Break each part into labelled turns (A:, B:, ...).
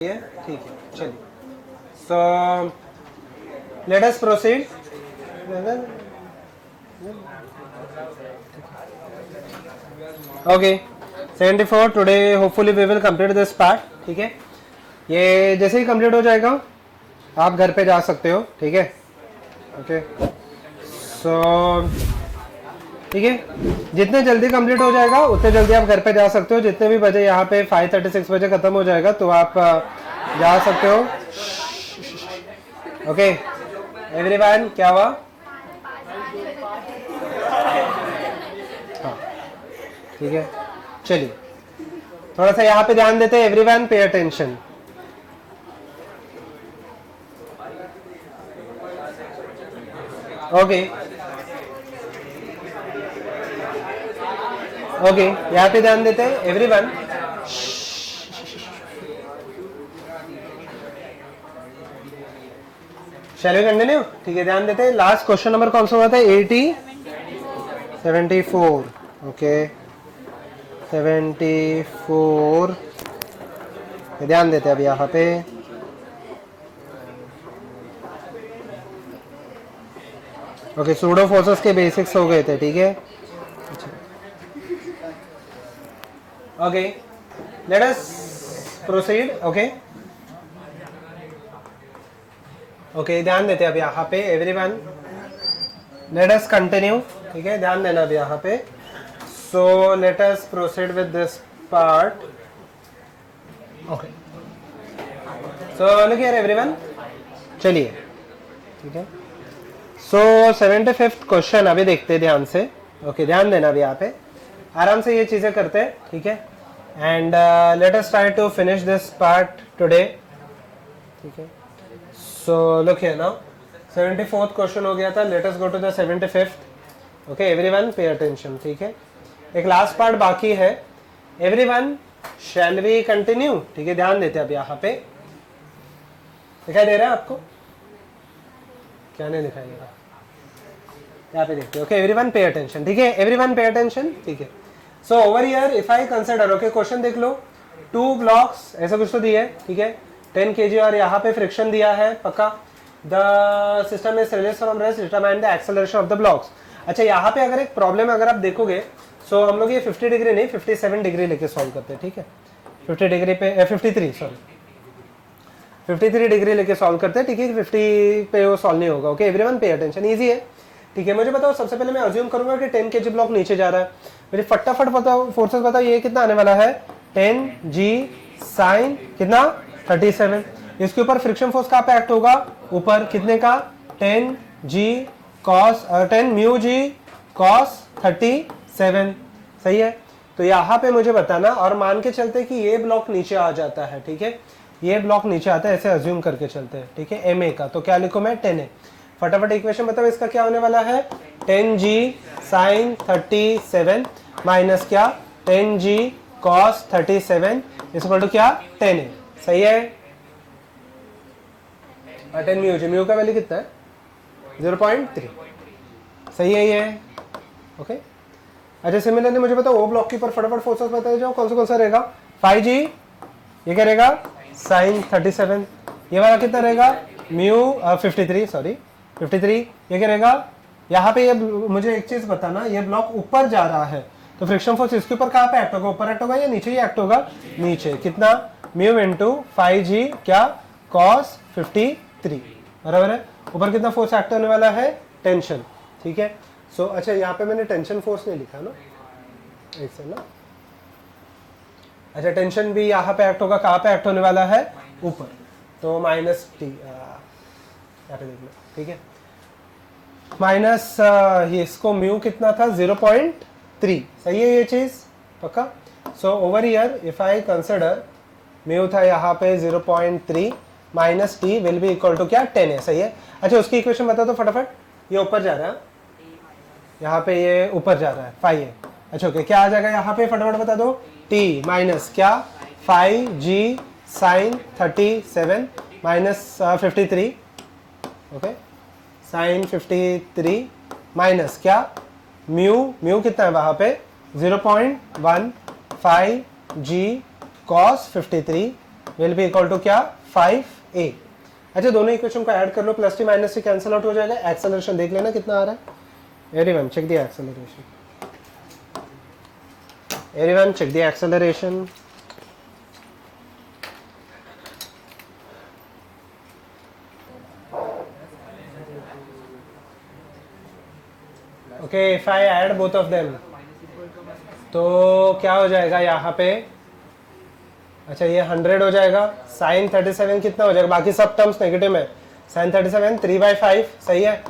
A: ठीक है, चलिए। So let us proceed. Okay, 74 today hopefully we will complete this part. ठीक है, ये जैसे ही कंप्लीट हो जाएगा आप घर पे जा सकते हो। ठीक है, ओके। सो ठीक है, जितने जल्दी कंप्लीट हो जाएगा उतने जल्दी आप घर पे जा सकते हो। जितने भी बजे यहाँ पे 5:36 बजे खत्म हो जाएगा तो आप जा सकते हो। ओके एवरीवन, क्या हुआ? हाँ, ठीक है, चलिए थोड़ा सा यहाँ पे ध्यान देते हैं। Everyone pay attention. Okay okay, यहाँ पे ध्यान देते हैं एवरीवन। Shall we continue? ठीक है, ध्यान देते हैं। लास्ट क्वेश्चन नंबर कौन सा हुआ था? 74। ओके 74, ध्यान देते हैं अब यहाँ पे। ओके, सूडो फोर्सेस के बेसिक्स हो गए थे। ठीक है, okay let us proceed. Okay okay, ध्यान देते हैं अब यहाँ पे एवरीवन। Let us continue. ठीक है, ध्यान देना अब यहाँ पे। सो let us proceed with this part. Okay, so look here everyone, चलिए। ठीक है, सो 75th क्वेश्चन अभी देखते हैं ध्यान से। ओके, ध्यान देना अभी यहाँ पे, आराम से ये चीजें करते हैं। ठीक है, and let us try to finish this part today. ठीक है, so look here now, 74th question हो गया था। Let us go to the 75th। Okay everyone pay attention. ठीक है, एक लास्ट पार्ट बाकी है एवरीवन। Shall we continue? ठीक है, ध्यान देते हैं अब यहाँ पे। दिखाई दे रहा है आपको? क्या नहीं दिखाई दे रहा? यहाँ पे देखते हैं। Okay everyone pay attention. ठीक है, एवरीवन पे अटेंशन। ठीक है, सो over here if I consider, okay question देख लो। 2 ब्लॉक्स ऐसा कुछ तो दिया है। ठीक है, 10 kg और यहाँ पे फ्रिक्शन दिया है पक्का। The system is release from rest, determine the acceleration of the blocks. अच्छा, यहाँ पे अगर एक प्रॉब्लम अगर आप देखोगे, सो हम लोग ये 50 डिग्री नहीं 57 डिग्री लेके सॉल्व करते हैं। ठीक है, 50 डिग्री पे 53 डिग्री लेके सॉल्व करते हैं। ठीक है, 50 पे वो सॉल्व नहीं होगा। Okay everyone pay attention, easy है। ठीक है, मुझे बताओ, सबसे पहले मैं अज्यूम करूंगा कि 10 kg ब्लॉक नीचे जा रहा है। मुझे फटाफट बताओ फोर्सेस बताओ, ये कितना आने वाला है? 10g साइन कितना 37। इसके ऊपर फ्रिक्शन फोर्स कहाँ पे एक्ट होगा? ऊपर। कितने का? 10g cos 10 mu g cos 37। सही है, तो यहाँ पे मुझे बताना, और मान के चलते कि ये ब्लॉक नीचे आ जाता है। ठीक है, ये ब्लॉक नीचे आता है, ऐसे अज्यूम करके चलते हैं। ठीक है, ma का तो क्या लिखूं मैं? 10a। फटाफट इक्वेशन बताओ, इसका क्या होने वाला है? 10g sin 37 माइनस क्या? 10g cos 37 इक्वल टू क्या? 10a। सही है, 10 म्यू जी, म्यू का वैल्यू कितना है? 0.3। सही है ये। ओके, अच्छा सिमिलरली मुझे बताओ ओ ब्लॉक के ऊपर फटाफट फोर्सेस बताए जाओ, कौन सा रहेगा? 5g, ये क्या रहेगा? sin 37। ये वाला कितना रहेगा? Mu 53, sorry 53। ये क्या रहेगा? यहाँ पे ये मुझे एक चीज बताना, ये ब्लॉक ऊपर जा रहा है तो फ्रिक्शन फोर्स इसके ऊपर कहाँ पे एक्ट होगा? ऊपर एक्ट होगा या नीचे ही एक्ट होगा? नीचे। कितना? म्यू इंटू 5g क्या? cos 53, बराबर है। ऊपर कितना फोर्स एक्ट होने वाला है? टेंशन। ठीक है, सो अच्छा यहाँ पे मैंने टेंशन फोर्स नहीं लिखा ना, एक से ना। अच्छा, टेंशन भी यहाँ पे एक्ट होगा, कहाँ पे एक्ट होने वाला है? ऊपर, तो माइनस टी यहाँ पे देख लो। ठीक है, माइनस ये इसको म्यू कितना था? 0.3। सही है ये चीज पक्का। So over here if I consider, mu था यहाँ पे 0.3 minus T will be equal to क्या? 10 है। सही है, अच्छा उसकी इक्वेशन बता दो फटाफट। ये ऊपर जा रहा है, यहाँ पे ये ऊपर जा रहा है 5 है। अच्छा ओके, क्या आ जाएगा यहाँ पे फटाफट बता दो? t माइनस क्या? 5g sine 37 minus 53। Okay, sine 53 minus क्या? म्यू कितना है वहां पे? 0.15g cos 53 will be equal to क्या 5a। अच्छा दोनों इक्वेशन को ऐड कर लो, plus T minus T cancel out हो जाएगा। एक्सेलरेशन देख लेना कितना आ रहा है। Everyone check the acceleration, everyone check the acceleration. Okay if I add both of them तो क्या हो जाएगा यहाँ पे, अच्छा ये 100 हो जाएगा। साइन 37 कितना हो जाएगा, बाकी सब टर्म्स नेगेटिव में, साइन 37 3/5 सही है,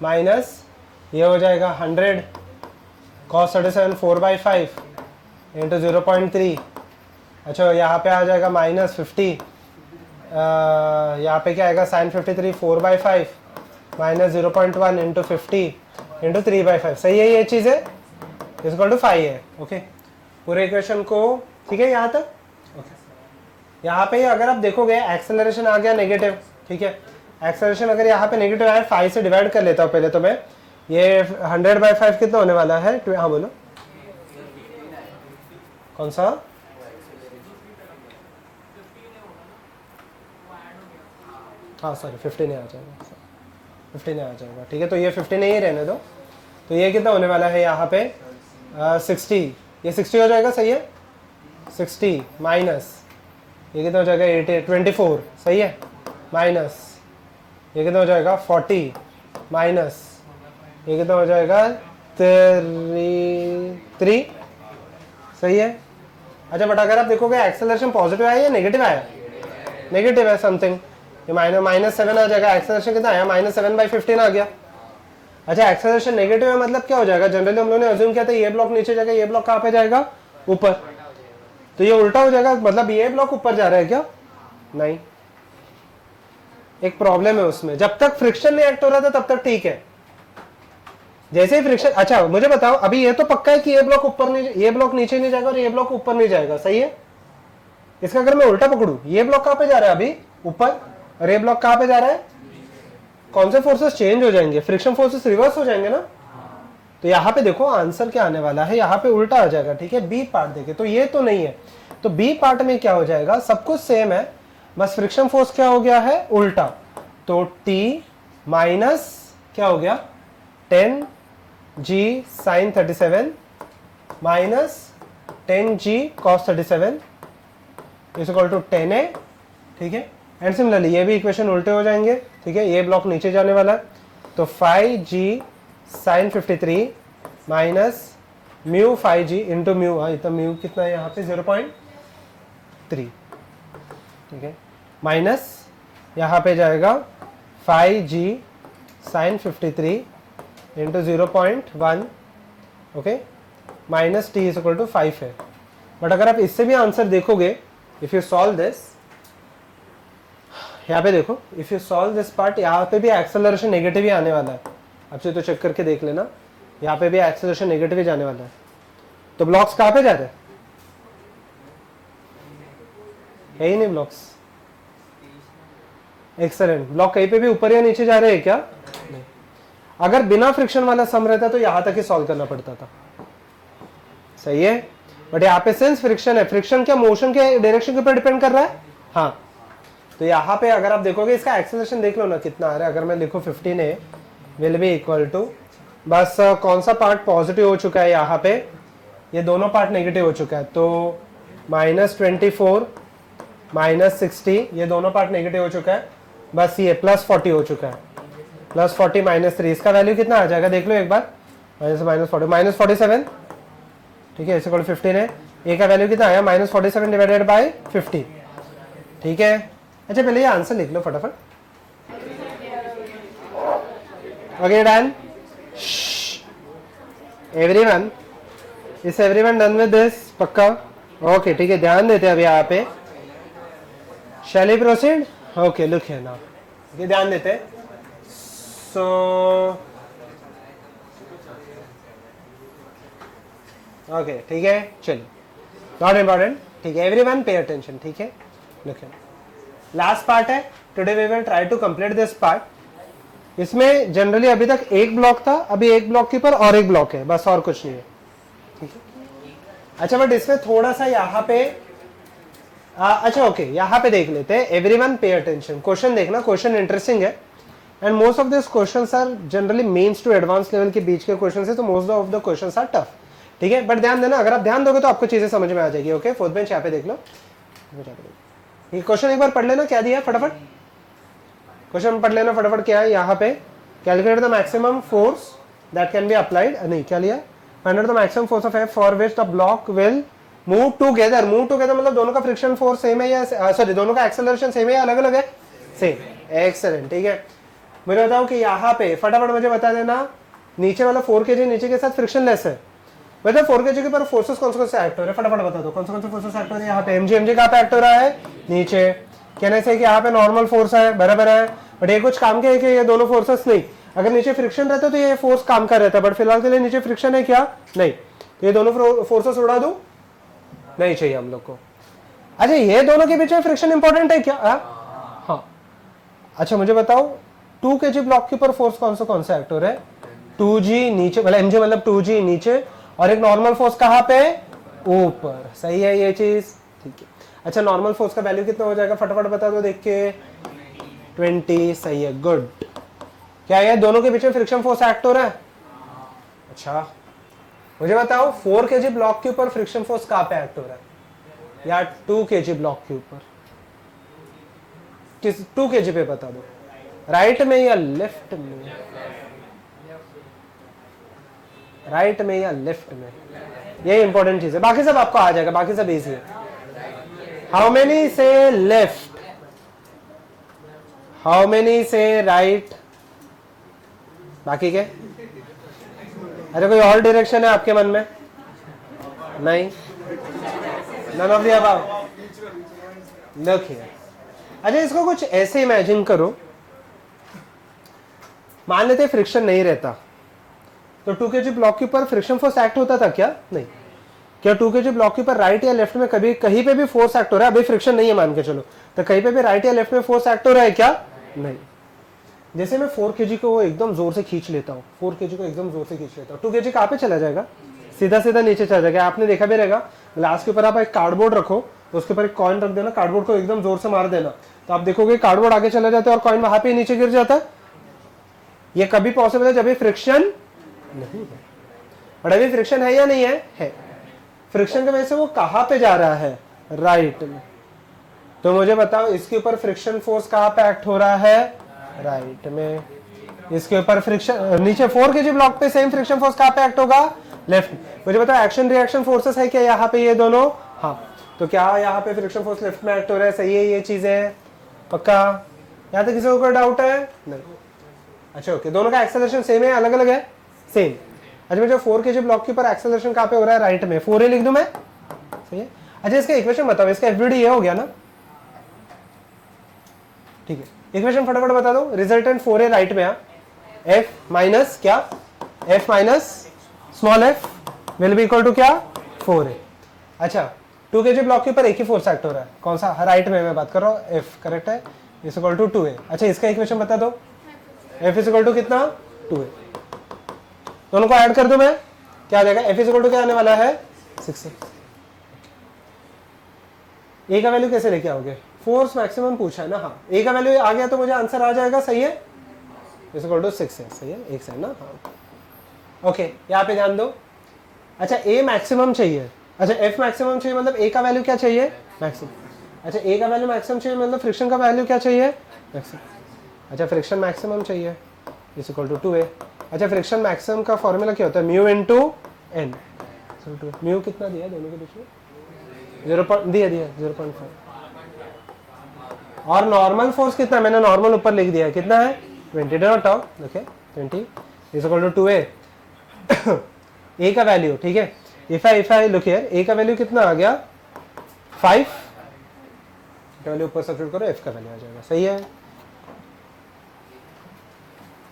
A: माइनस ये हो जाएगा 100 cos 37 4/5 इंटू 0.3। अच्छा यहाँ पे आ जाएगा माइनस 50, यहाँ पे क्या आएगा साइन 53 4/5 माइनस 0.1 इंटू 50 इंटू 3/5 सही है, ये चीज़ है इक्वल टू 5 है। ओके पूरे इक्वेशन को ठीक है यहाँ तक। यहाँ पे अगर आप देखोगे एक्सेलरेशन आ गया नेगेटिव, ठीक है एक्सेलरेशन अगर यहाँ पे नेगेटिव आया 5 से डिवाइड कर लेता हूँ पहले तो मैं, ये 100/5 कितना होने वाला है, हाँ बोलो कौन सा, हाँ सॉरी 15 आ जाएगा, 15 आ जाएगा ठीक है। तो ये 15 ही रहने दो, तो ये कितना होने वाला है यहाँ पे 60, ये 60 हो जाएगा सही है, 60 माइनस ये कितना हो जाएगा 24 सही है, माइनस ये कितना हो जाएगा 40 माइनस ये कितना हो जाएगा 3 सही है। अच्छा बट अगर आप देखोगे एक्सेलरेशन पॉजिटिव आया या नेगेटिव आया, नेगेटिव है समथिंग, ये -7 आ जाएगा। एक्सेलरेशन कितना आया -7/15 आ गया। अच्छा एक्सेलरेशन नेगेटिव है मतलब क्या हो जाएगा, जनरली हम लोगों ने अज्यूम किया था ये ब्लॉक नीचे जाएगा, ये ब्लॉक कहाँ पे जाएगा ऊपर, तो ये उल्टा हो जाएगा, मतलब ये ब्लॉक ऊपर जा रहा है क्या, नहीं एक प्रॉब्लम है उसमें, जब तक फ्रिक्शन नहीं एक्ट हो रहा था तब तक ठीक है, जैसे ही फ्रिक्शन, अच्छा मुझे बताओ अभी ये तो पक्का है कि ये ब्लॉक ऊपर नहीं, ये ब्लॉक नीचे नहीं जाएगा और ये ब्लॉक ऊपर नहीं जाएगा सही है। इसका अगर मैं उल्टा पकड़ू, ये ब्लॉक कहाँ पे जा रहा है अभी ऊपर, और ये ब्लॉक कहाँ पे जा रहा है, कौन से फोर्सेस चेंज हो जाएंगे, फ्रिक्शन फोर्सेस रिवर्स हो जाएंगे ना। तो यहाँ पे देखो आंसर क्या आने वाला है, यहाँ पे उल्टा आ जाएगा ठीक है। बी पार्ट देखे तो ये तो नहीं है, तो बी पार्ट में क्या हो जाएगा, सब कुछ सेम है, बस फ्रिक्शन फोर्स क्या हो गया है उल्टा। तो T माइनस क्या हो गया 10G sin 37 minus 10G cos 37 is equal to 10A ठीक है। एंड सिमिलरली ये भी इक्वेशन उल्टे हो जाएंगे ठीक है, ये ब्लॉक नीचे जाने वाला है, तो 5G sin 53 minus mu 5G into mu, हाँ इतना म्यू कितना है यहाँ पे 0.3 ठीक है, माइनस यहाँ पे जाएगा 5G sin 53 into 0.1 okay, minus T is equal to 5 है। बट अगर आप इससे भी आंसर देखोगे, इफ यू सॉल्व दिस, यहाँ पे देखो if you solve this part, यहाँ पे भी एक्सेलरेशन नेगेटिव ही आने वाला है, आपसे तो चेक करके देख लेना, यहाँ पे भी एक्सेलरेशन नेगेटिव ही जाने वाला है। तो ब्लॉक्स कहाँ पे जा रहे हैं, यही नहीं ब्लॉक्स, एक्सेलेंट, ब्लॉक कहीं पे भी ऊपर या नीचे जा रहे हैं क्या, नहीं। अगर बिना फ्रिक्शन वाला सम रहता तो यहां तक ही सॉल्व करना पड़ता था सही है, बट यहाँ पे सिंस फ्रिक्शन है, फ्रिक्शन क्या मोशन के डायरेक्शन के ऊपर डिपेंड कर रहा है, हाँ तो यहाँ पे अगर आप देखोगे इसका एक्सेलरेशन देख लो ना कितना आ रहा है, अगर मैं लिखूं 15A will be equal to, बस कौन सा पार्ट पॉजिटिव हो चुका है यहाँ पे, ये दोनों पार्ट नेगेटिव हो चुका है, तो -24 -60 ये दोनों पार्ट नेगेटिव हो चुका है, बस ये +40 हो चुका है, +40 -3 इसका वैल्यू कितना आ जाएगा देख लो एक बार, -40 -47 ठीक है, इस इक्वल 15 है, ए का वैल्यू कितना आया -47 डिवाइडेड बाय 50 ठीक है। अच्छा पहले ये आंसर लिख लो फटाफट, okay done, everyone is everyone done with this, पक्का ओके ठीक है, ध्यान देते हैं अभी यहाँ पे, shall we proceed, okay look है ना, ये ध्यान देते हैं, सो ओके ठीक है चलिए, नॉट इम्पॉर्टेंट ठीक है, एवरीवन पे अटेंशन ठीक है, लुक है लास्ट पार्ट है, today we will try to complete this part. इसमें जनरली अभी तक एक ब्लॉक था, अभी एक ब्लॉक के ऊपर और एक ब्लॉक है, बस और कुछ नहीं है ठीक है। अच्छा बट इसमें थोड़ा सा यहाँ पे अच्छा ओके, यहाँ पे देख लेते हैं। एवरीवन पे अटेंशन, क्वेश्चन देखना, क्वेश्चन इंटरेस्टिंग है and most of this questions are generally mains to advance level के बीच के क्वेश्चंस है, तो most of the questions are tough, ठीक है। बट ध्यान देना, अगर आप ध्यान दोगे तो आपको चीजें समझ में आ जाएगी। ओके, फोर्थ बेंच यहाँ पे देख लो, ये क्वेश्चन एक बार पढ़ लेना, क्या दिया फटाफट क्वेश्चन पढ़ लेना फटाफट। क्या है यहाँ पे, calculate the maximum force that can be applied, नहीं क्या लिया, find out the maximum force of F for which the block will move together. Move together मतलब दोनों का फ्रिक्शन फोर्स सेम है या सॉरी दोनों का एक्सेलरेशन सेम है या अलग अलग है, सेम। एक्सेलेंट, ठीक है। मुझे बताओ कि यहाँ पे फटाफट मुझे बता देना, नीचे वाला 4 kg नीचे के साथ फ्रिक्शन लेस है, मतलब 4 kg के ऊपर फोर्सेस कौन से एक्ट हो रहे हैं, फटाफट बता दो कौन से फोर्सेस एक्ट हो रहे हैं। यहाँ पे एमजी कहाँ पे एक्ट हो रहा है, नीचे। कहने से कि यहाँ पे नॉर्मल फोर्स है, बराबर है, बट ये कुछ काम के है कि ये दोनों फोर्सेस नहीं। अगर नीचे फ्रिक्शन रहता तो ये फोर्स काम कर रहता, बट फिलहाल के लिए नीचे फ्रिक्शन है क्या, नहीं, तो ये दोनों फोर्सेस उड़ा दूं, नहीं चाहिए हम लोग को। अच्छा, ये दोनों के बीच में फ्रिक्शन इंपॉर्टेंट है क्या, हाँ। अच्छा मुझे बताओ 2 kg ब्लॉक के ऊपर फोर्स कौन सा एक्ट हो रहा है, 2g नीचे, मतलब mg मतलब 2g नीचे, और एक नॉर्मल फोर्स कहाँ पे, ऊपर। सही है ये चीज, ठीक है। अच्छा, नॉर्मल फोर्स का वैल्यू कितना हो जाएगा, फटाफट बता दो देख के, 20। सही है, गुड। क्या है, दोनों के बीच में फ्रिक्शन फोर्स एक्ट हो रहा है। अच्छा मुझे बताओ 4 kg ब्लॉक के ऊपर फ्रिक्शन फोर्स कहाँ पे एक्ट हो रहा है, या 2 kg ब्लॉक के ऊपर, किस 2 kg पे बता दो, राइट में या लेफ्ट में, राइट में या लेफ्ट में, ये इंपॉर्टेंट चीज है। बाकी सब आपको आ जाएगा, बाकी सब इजी है। हाउ मेनी से लेफ्ट, हाउ मेनी से राइट, बाकी के, अरे कोई और डायरेक्शन है आपके मन में, नहीं, none of the above. Look here, अच्छा इसको कुछ ऐसे इमेजिन करो, मान लेते फ्रिक्शन नहीं रहता तो 2 kg ब्लॉक के ऊपर फ्रिक्शन फोर्स एक्ट होता था क्या, नहीं। क्या 2 kg ब्लॉक के ऊपर राइट या लेफ्ट में कभी कहीं पे भी फोर्स एक्ट हो रहा है, अभी फ्रिक्शन नहीं है मान के चलो, तो कहीं पे भी राइट या लेफ्ट में फोर्स एक्ट हो रहा है क्या, नहीं। जैसे मैं 4 kg को एकदम जोर से खींच लेता हूँ, 4 kg को एकदम जोर से खींच लेता हूँ, 2 kg कहाँ पे चला जाएगा, सीधा सीधा नीचे चला जाएगा। आपने देखा भी रहेगा, ग्लास के ऊपर आप एक कार्डबोर्ड रखो, उसके ऊपर एक कॉइन रख देना, कार्डबोर्ड को एकदम जोर से मार देना, तो आप देखोगे कार्डबोर्ड आगे चला जाता है और कॉइन वहां पे नीचे गिर जाता है। ये कभी पॉसिबल है जब भी फ्रिक्शन नहीं है, बट अभी फ्रिक्शन है या नहीं है, है। फ्रिक्शन की वजह से वो कहां पे जा रहा है, राइट में। तो मुझे बताओ इसके ऊपर फ्रिक्शन फोर्स कहां पे एक्ट हो रहा है, राइट में। इसके ऊपर फ्रिक्शन नीचे 4 kg ब्लॉक पे सेम फ्रिक्शन फोर्स कहां पे एक्ट होगा, लेफ्ट। मुझे बताओ एक्शन रिएक्शन फोर्सेस है क्या यहाँ पे, ये दोनों, हाँ। तो क्या यहाँ पे फ्रिक्शन फोर्स लेफ्ट में एक्ट हो रहा है, सही है ये चीजें, पक्का। यहाँ तक किसी को कोई डाउट है, नहीं। अच्छा ओके, दोनों का एक्सेलरेशन सेम है, अलग अलग है, सेम। अच्छा मुझे 4 kg ब्लॉक के ऊपर एक्सेलरेशन कहाँ पे हो रहा है, राइट में, 4a लिख दूं मैं, सही है। अच्छा इसका इक्वेशन बताओ, इसका एफबीडी ये हो गया ना, ठीक है। इक्वेशन फटाफट बता दो, रिजल्टेंट 4a राइट में, f माइनस क्या, f minus small f will be equal to क्या, 4a। अच्छा 2 kg ब्लॉक के ऊपर एक ही फोर्स एक्ट हो रहा है, कौन सा, राइट में मैं बात कर रहा हूँ, f करेक्ट है, इज इक्वल टू 2a। अच्छा इसका इक्वेशन बता दो, f इज इक्वल टू कितना, 2a। दोनों को ऐड कर दूं मैं, क्या आ जाएगा, f इज इक्वल टू क्या आने वाला है, 6a। a का वैल्यू कैसे लेके आओगे, फोर्स मैक्सिमम पूछा है ना, हाँ। a का वैल्यू आ गया तो मुझे आंसर आ जाएगा, सही है, इज इक्वल टू 6a, सही है, एक सेकंड ना, हाँ ओके। यहाँ पे ध्यान दो, अच्छा a मैक्सिमम चाहिए, अच्छा f मैक्सिमम चाहिए मतलब a का वैल्यू क्या चाहिए, मैक्सिमम। अच्छा a का वैल्यू मैक्सिमम चाहिए मतलब फ्रिक्शन का वैल्यू क्या चाहिए, मैक्सिमम। अच्छा फ्रिक्शन मैक्सिमम चाहिए, इज इक्वल टू 2a। अच्छा फ्रिक्शन मैक्सिमम का फॉर्मूला क्या होता है, म्यू इनटू n। म्यू कितना दिया दोनों के बीच में, 0 दिया 0.5। और नॉर्मल फोर्स कितना, मैंने नॉर्मल ऊपर लिख दिया है, कितना है 20, डॉट आउट देखिए 20 is equal to 2a। a का वैल्यू, ठीक है, if I look here, a का वैल्यू कितना आ गया 5, का वैल्यू ऊपर सब्स्टिट्यूट करो, f का वैल्यू आ जाएगा, सही है।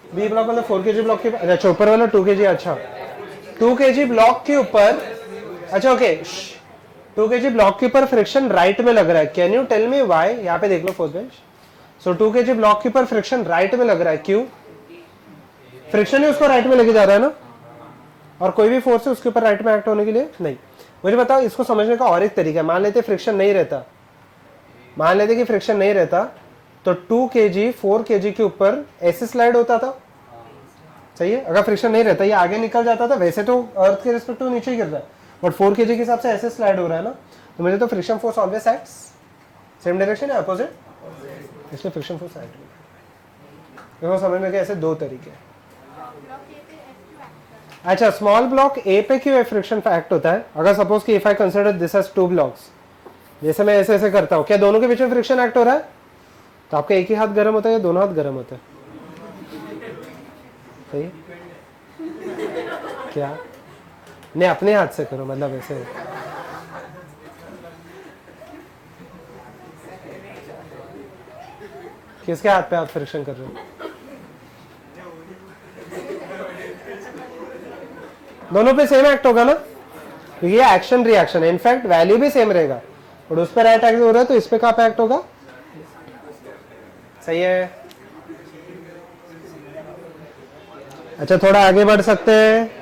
A: बी ब्लॉक मतलब 4 kg ब्लॉक के, अच्छा ऊपर वाला 2 kg, अच्छा 2 kg ब्लॉक के ऊपर, अच्छा ओके 2 kg ब्लॉक के ऊपर फ्रिक्शन राइट में लग रहा है, can you tell me why. यहाँ पे देख लो fourth bench, so 2 kg block के ऊपर फ्रिक्शन राइट में लग रहा है, क्यों, फ्रिक्शन ही उसको राइट में लेके जा रहा है ना, और कोई भी फोर्स है उसके ऊपर राइट में एक्ट होने के लिए नहीं। मुझे बताओ इसको समझने का और एक तरीका है, मान लेते फ्रिक्शन नहीं रहता मान लेते कि फ्रिक्शन नहीं रहता तो 2 kg 4 kg के ऊपर ऐसे स्लाइड होता था, सही है। अगर फ्रिक्शन नहीं रहता ये आगे निकल जाता था, वैसे तो अर्थ के रिस्पेक्टिव नीचे ही गिर रहा है, बट 4 kg के हिसाब से ऐसे स्लाइड हो रहा है ना, तो मुझे तो friction force always acts same direction है अपोजिट, इसलिए फ्रिक्शन फोर्स एक्ट देखो समझ में, ऐसे दो तरीके। अच्छा, स्मॉल ब्लॉक ए पे क्यों फ्रिक्शन एक्ट होता है? अगर सपोज कि if I consider this as 2 blocks, जैसे मैं ऐसे ऐसे करता हूँ, क्या दोनों के बीच में फ्रिक्शन एक्ट हो रहा है? तो आपका एक ही हाथ गर्म होता है या दोनों हाथ गर्म होते हैं? सही है क्या? नहीं, अपने हाथ से करो, मतलब ऐसे। किसके हाथ पे आप फ्रिक्शन कर रहे हो? दोनों पे सेम एक्ट होगा ना, क्योंकि ये एक्शन रिएक्शन है, इनफैक्ट वैल्यू भी सेम रहेगा, और उस पर एक्ट हो रहा है तो इस पे कहाँ पे एक्ट होगा? सही है। अच्छा, थोड़ा आगे बढ़ सकते हैं।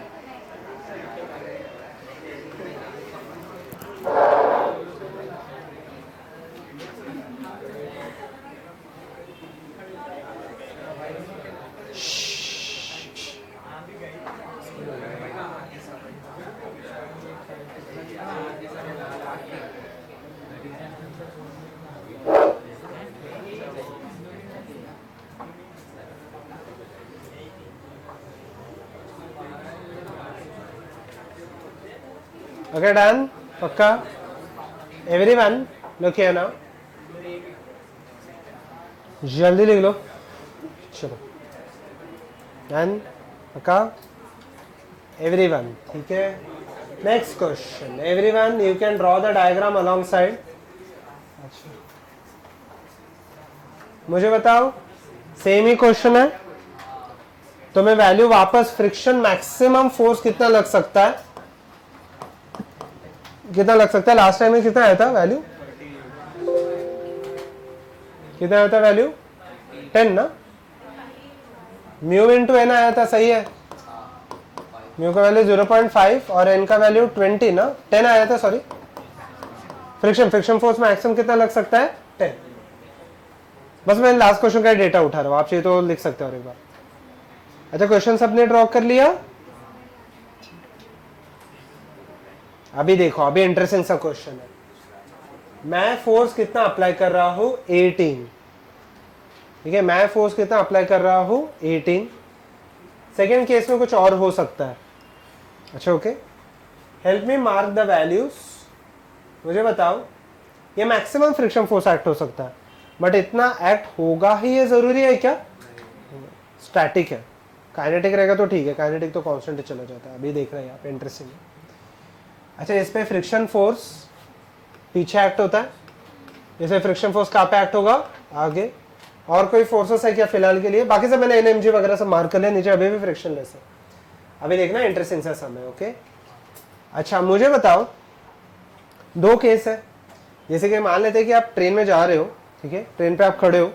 A: Okay, done? पक्का? Everyone, look here now. जल्दी लिख लो, चलो। Done? पक्का? Everyone, ठीक है। Next question. Everyone, you can draw the diagram alongside. अच्छा, मुझे बताओ, सेम ही क्वेश्चन है, तो मैं वैल्यू वापस, फ्रिक्शन मैक्सिमम फोर्स कितना लग सकता है, कितना लग सकता है? लास्ट टाइम में कितना आया था वैल्यू? कितना आया था वैल्यू? 10 ना, म्यू इंटू एन आया था, सही है। म्यू का वैल्यू 0.5 और एन का वैल्यू 20 ना, 10 आया था, सॉरी। फ्रिक्शन फोर्स मैक्सिमम कितना लग सकता है? 10। बस मैं लास्ट क्वेश्चन का डेटा उठा रहा हूं, आप चाहिए तो लिख सकते हो एक बार। अच्छा, क्वेश्चन सबने ड्रॉ कर लिया? अभी देखो, अभी इंटरेस्टिंग सा क्वेश्चन है। मैं फोर्स कितना अप्लाई कर रहा हूं? 18, ठीक है। मैं फोर्स कितना अप्लाई कर रहा हूं? 18। सेकेंड केस में कुछ और हो सकता है। अच्छा, okay, help me mark the values. मुझे बताओ, ये मैक्सिमम फ्रिक्शन फोर्स एक्ट हो सकता है, बट इतना एक्ट होगा ही ये जरूरी है क्या? स्टैटिक है, काइनेटिक रहेगा तो ठीक है, काइनेटिक तो कांस्टेंट चला जाता है। अभी देख रहे हैं आप, इंटरेस्टिंग है। अच्छा, इस पे फ्रिक्शन फोर्स पीछे एक्ट होता है, इसमें फ्रिक्शन फोर्स कहाँ पे एक्ट होगा? आगे। और कोई फोर्सेस है क्या फिलहाल के लिए? बाकी सब मैंने एनएमजी वगैरह सब मार्क कर लिया, नीचे अभी भी फ्रिक्शन लेस है। अभी देखना इंटरेस्टिंग सा समय, ओके। अच्छा, मुझे बताओ, दो केस है। जैसे कि मान लेते हैं कि आप ट्रेन में जा रहे हो, ठीक है, ट्रेन पे आप खड़े हो,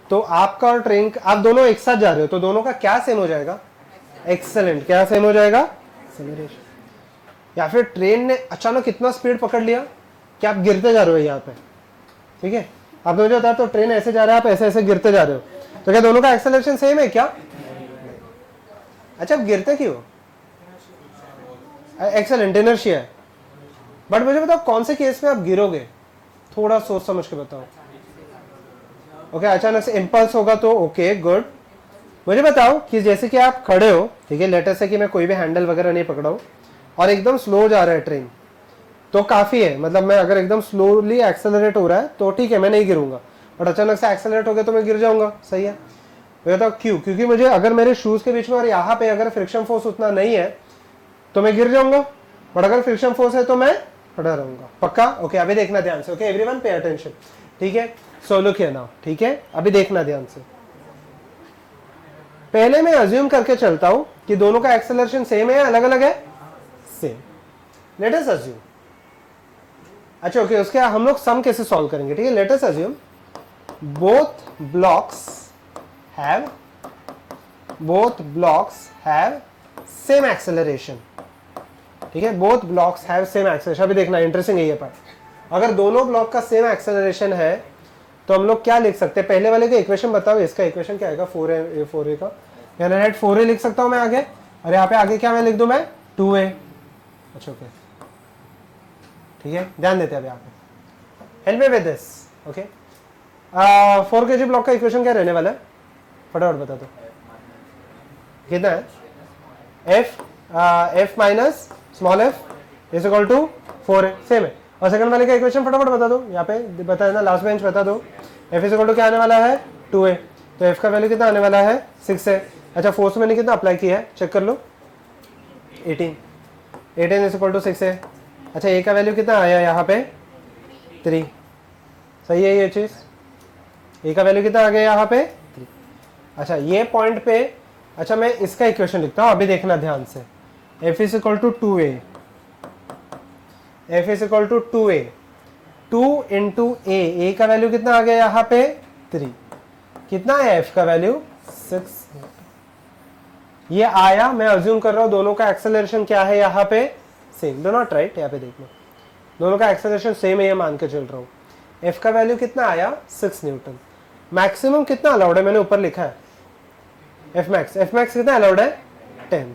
A: तो आपका और ट्रेन, आप दोनों एक साथ जा रहे हो, तो दोनों का क्या सेम हो जाएगा? एक्सेलेंट। क्या सेम हो जाएगा? एक्सेलरेशन। या फिर ट्रेन ने अचानक कितना स्पीड पकड़ लिया कि आप गिरते जा रहे हो यहाँ पे, ठीक है। आप मुझे बता, तो ट्रेन ऐसे जा रहा है, आप ऐसे ऐसे गिरते जा रहे हो, तो क्या दोनों का एक्सेलरेशन सेम है क्या? अच्छा, आप गिरते क्यों? एक्सेलेंट, इनर्शिया है। बट मुझे बताओ, कौन से केस में आप गिरोगे? थोड़ा सोच समझ के बताओ। ओके, अचानक से इम्पल्स होगा तो ओके, गुड। मुझे बताओ कि जैसे कि आप खड़े हो, ठीक है, लेटर से कि मैं कोई भी हैंडल वगैरह नहीं पकड़ा हूं और एकदम स्लो जा रहा है ट्रेन, तो काफी है, मतलब मैं अगर एकदम स्लोली एक्सेलरेट हो रहा है तो ठीक है, मैं नहीं गिरूंगा, बट अचानक से एक्सेलरेट हो गया तो मैं गिर जाऊंगा, सही है। बताओ क्यों? क्योंकि मुझे अगर मेरे शूज के बीच में और यहाँ पे अगर फ्रिक्शन फोर्स उतना नहीं है तो मैं गिर जाऊंगा, बट अगर फ्रिक्शन फोर्स है तो मैं खड़ा रहूंगा। पक्का? ओके, अभी देखना ध्यान से। ओके एवरीवन, पे अटेंशन, ठीक है। सो लुक हियर नाउ, ठीक है, अभी देखना ध्यान से। पहले मैं अज्यूम करके चलता हूं कि दोनों का एक्सेलरेशन सेम है या अलग अलग है? सेम। Let us assume. अच्छा, ओके, उसके हम लोग सम कैसे सॉल्व करेंगे, ठीक है। Let us assume both blocks have same acceleration, ठीक है। Both blocks have same acceleration. अभी देखना इंटरेस्टिंग है ये पार्ट। अगर दोनों ब्लॉक का सेम एक्सेलरेशन है तो हम लोग क्या लिख सकते हैं, पहले वाले का इक्वेशन बताओ, इसका इक्वेशन क्या आएगा, 4a का, यानी डायरेक्ट 4a लिख सकता हूं मैं आगे, और यहाँ पे आगे क्या मैं लिख दूं मैं 2a। अच्छा ओके ठीक है, ध्यान देते हैं अभी यहाँ पे, help me with this. Okay 4 kg block का इक्वेशन क्या रहने वाला है, फटाफट बता दो कितना है, f minus small f is equal to 4a, same है। और सेकंड वाले का इक्वेशन फटाफट बता दो, यहाँ पे बता देना, लास्ट बेंच बता दो, f इज इक्वल टू क्या आने वाला है 2a, तो f का वैल्यू कितना आने वाला है 6 है। अच्छा फोर्स मैंने कितना अप्लाई किया है चेक कर लो, 18 इज इक्वल टू 6 है। अच्छा a का वैल्यू कितना आया यहाँ पे 3, सही है ये चीज, a का वैल्यू कितना आ गया यहाँ पे 3। अच्छा ये पॉइंट पे, अच्छा मैं इसका इक्वेशन लिखता हूँ, अभी देखना ध्यान से, f is equal to 2a, f is equal to 2a, 2 into a का वैल्यू कितना आ गया यहाँ पे 3, कितना है f का वैल्यू 6। ये आया, मैं अज्यूम कर रहा हूँ दोनों का एक्सेलरेशन क्या है यहाँ पे सेम, डू नॉट राइट, यहाँ पे देखना दोनों का एक्सेलरेशन सेम है, ये मान के चल रहा हूँ। f का वैल्यू कितना आया 6 न्यूटन, मैक्सिमम कितना अलाउड है मैंने ऊपर लिखा है f max कितना अलाउड है 10,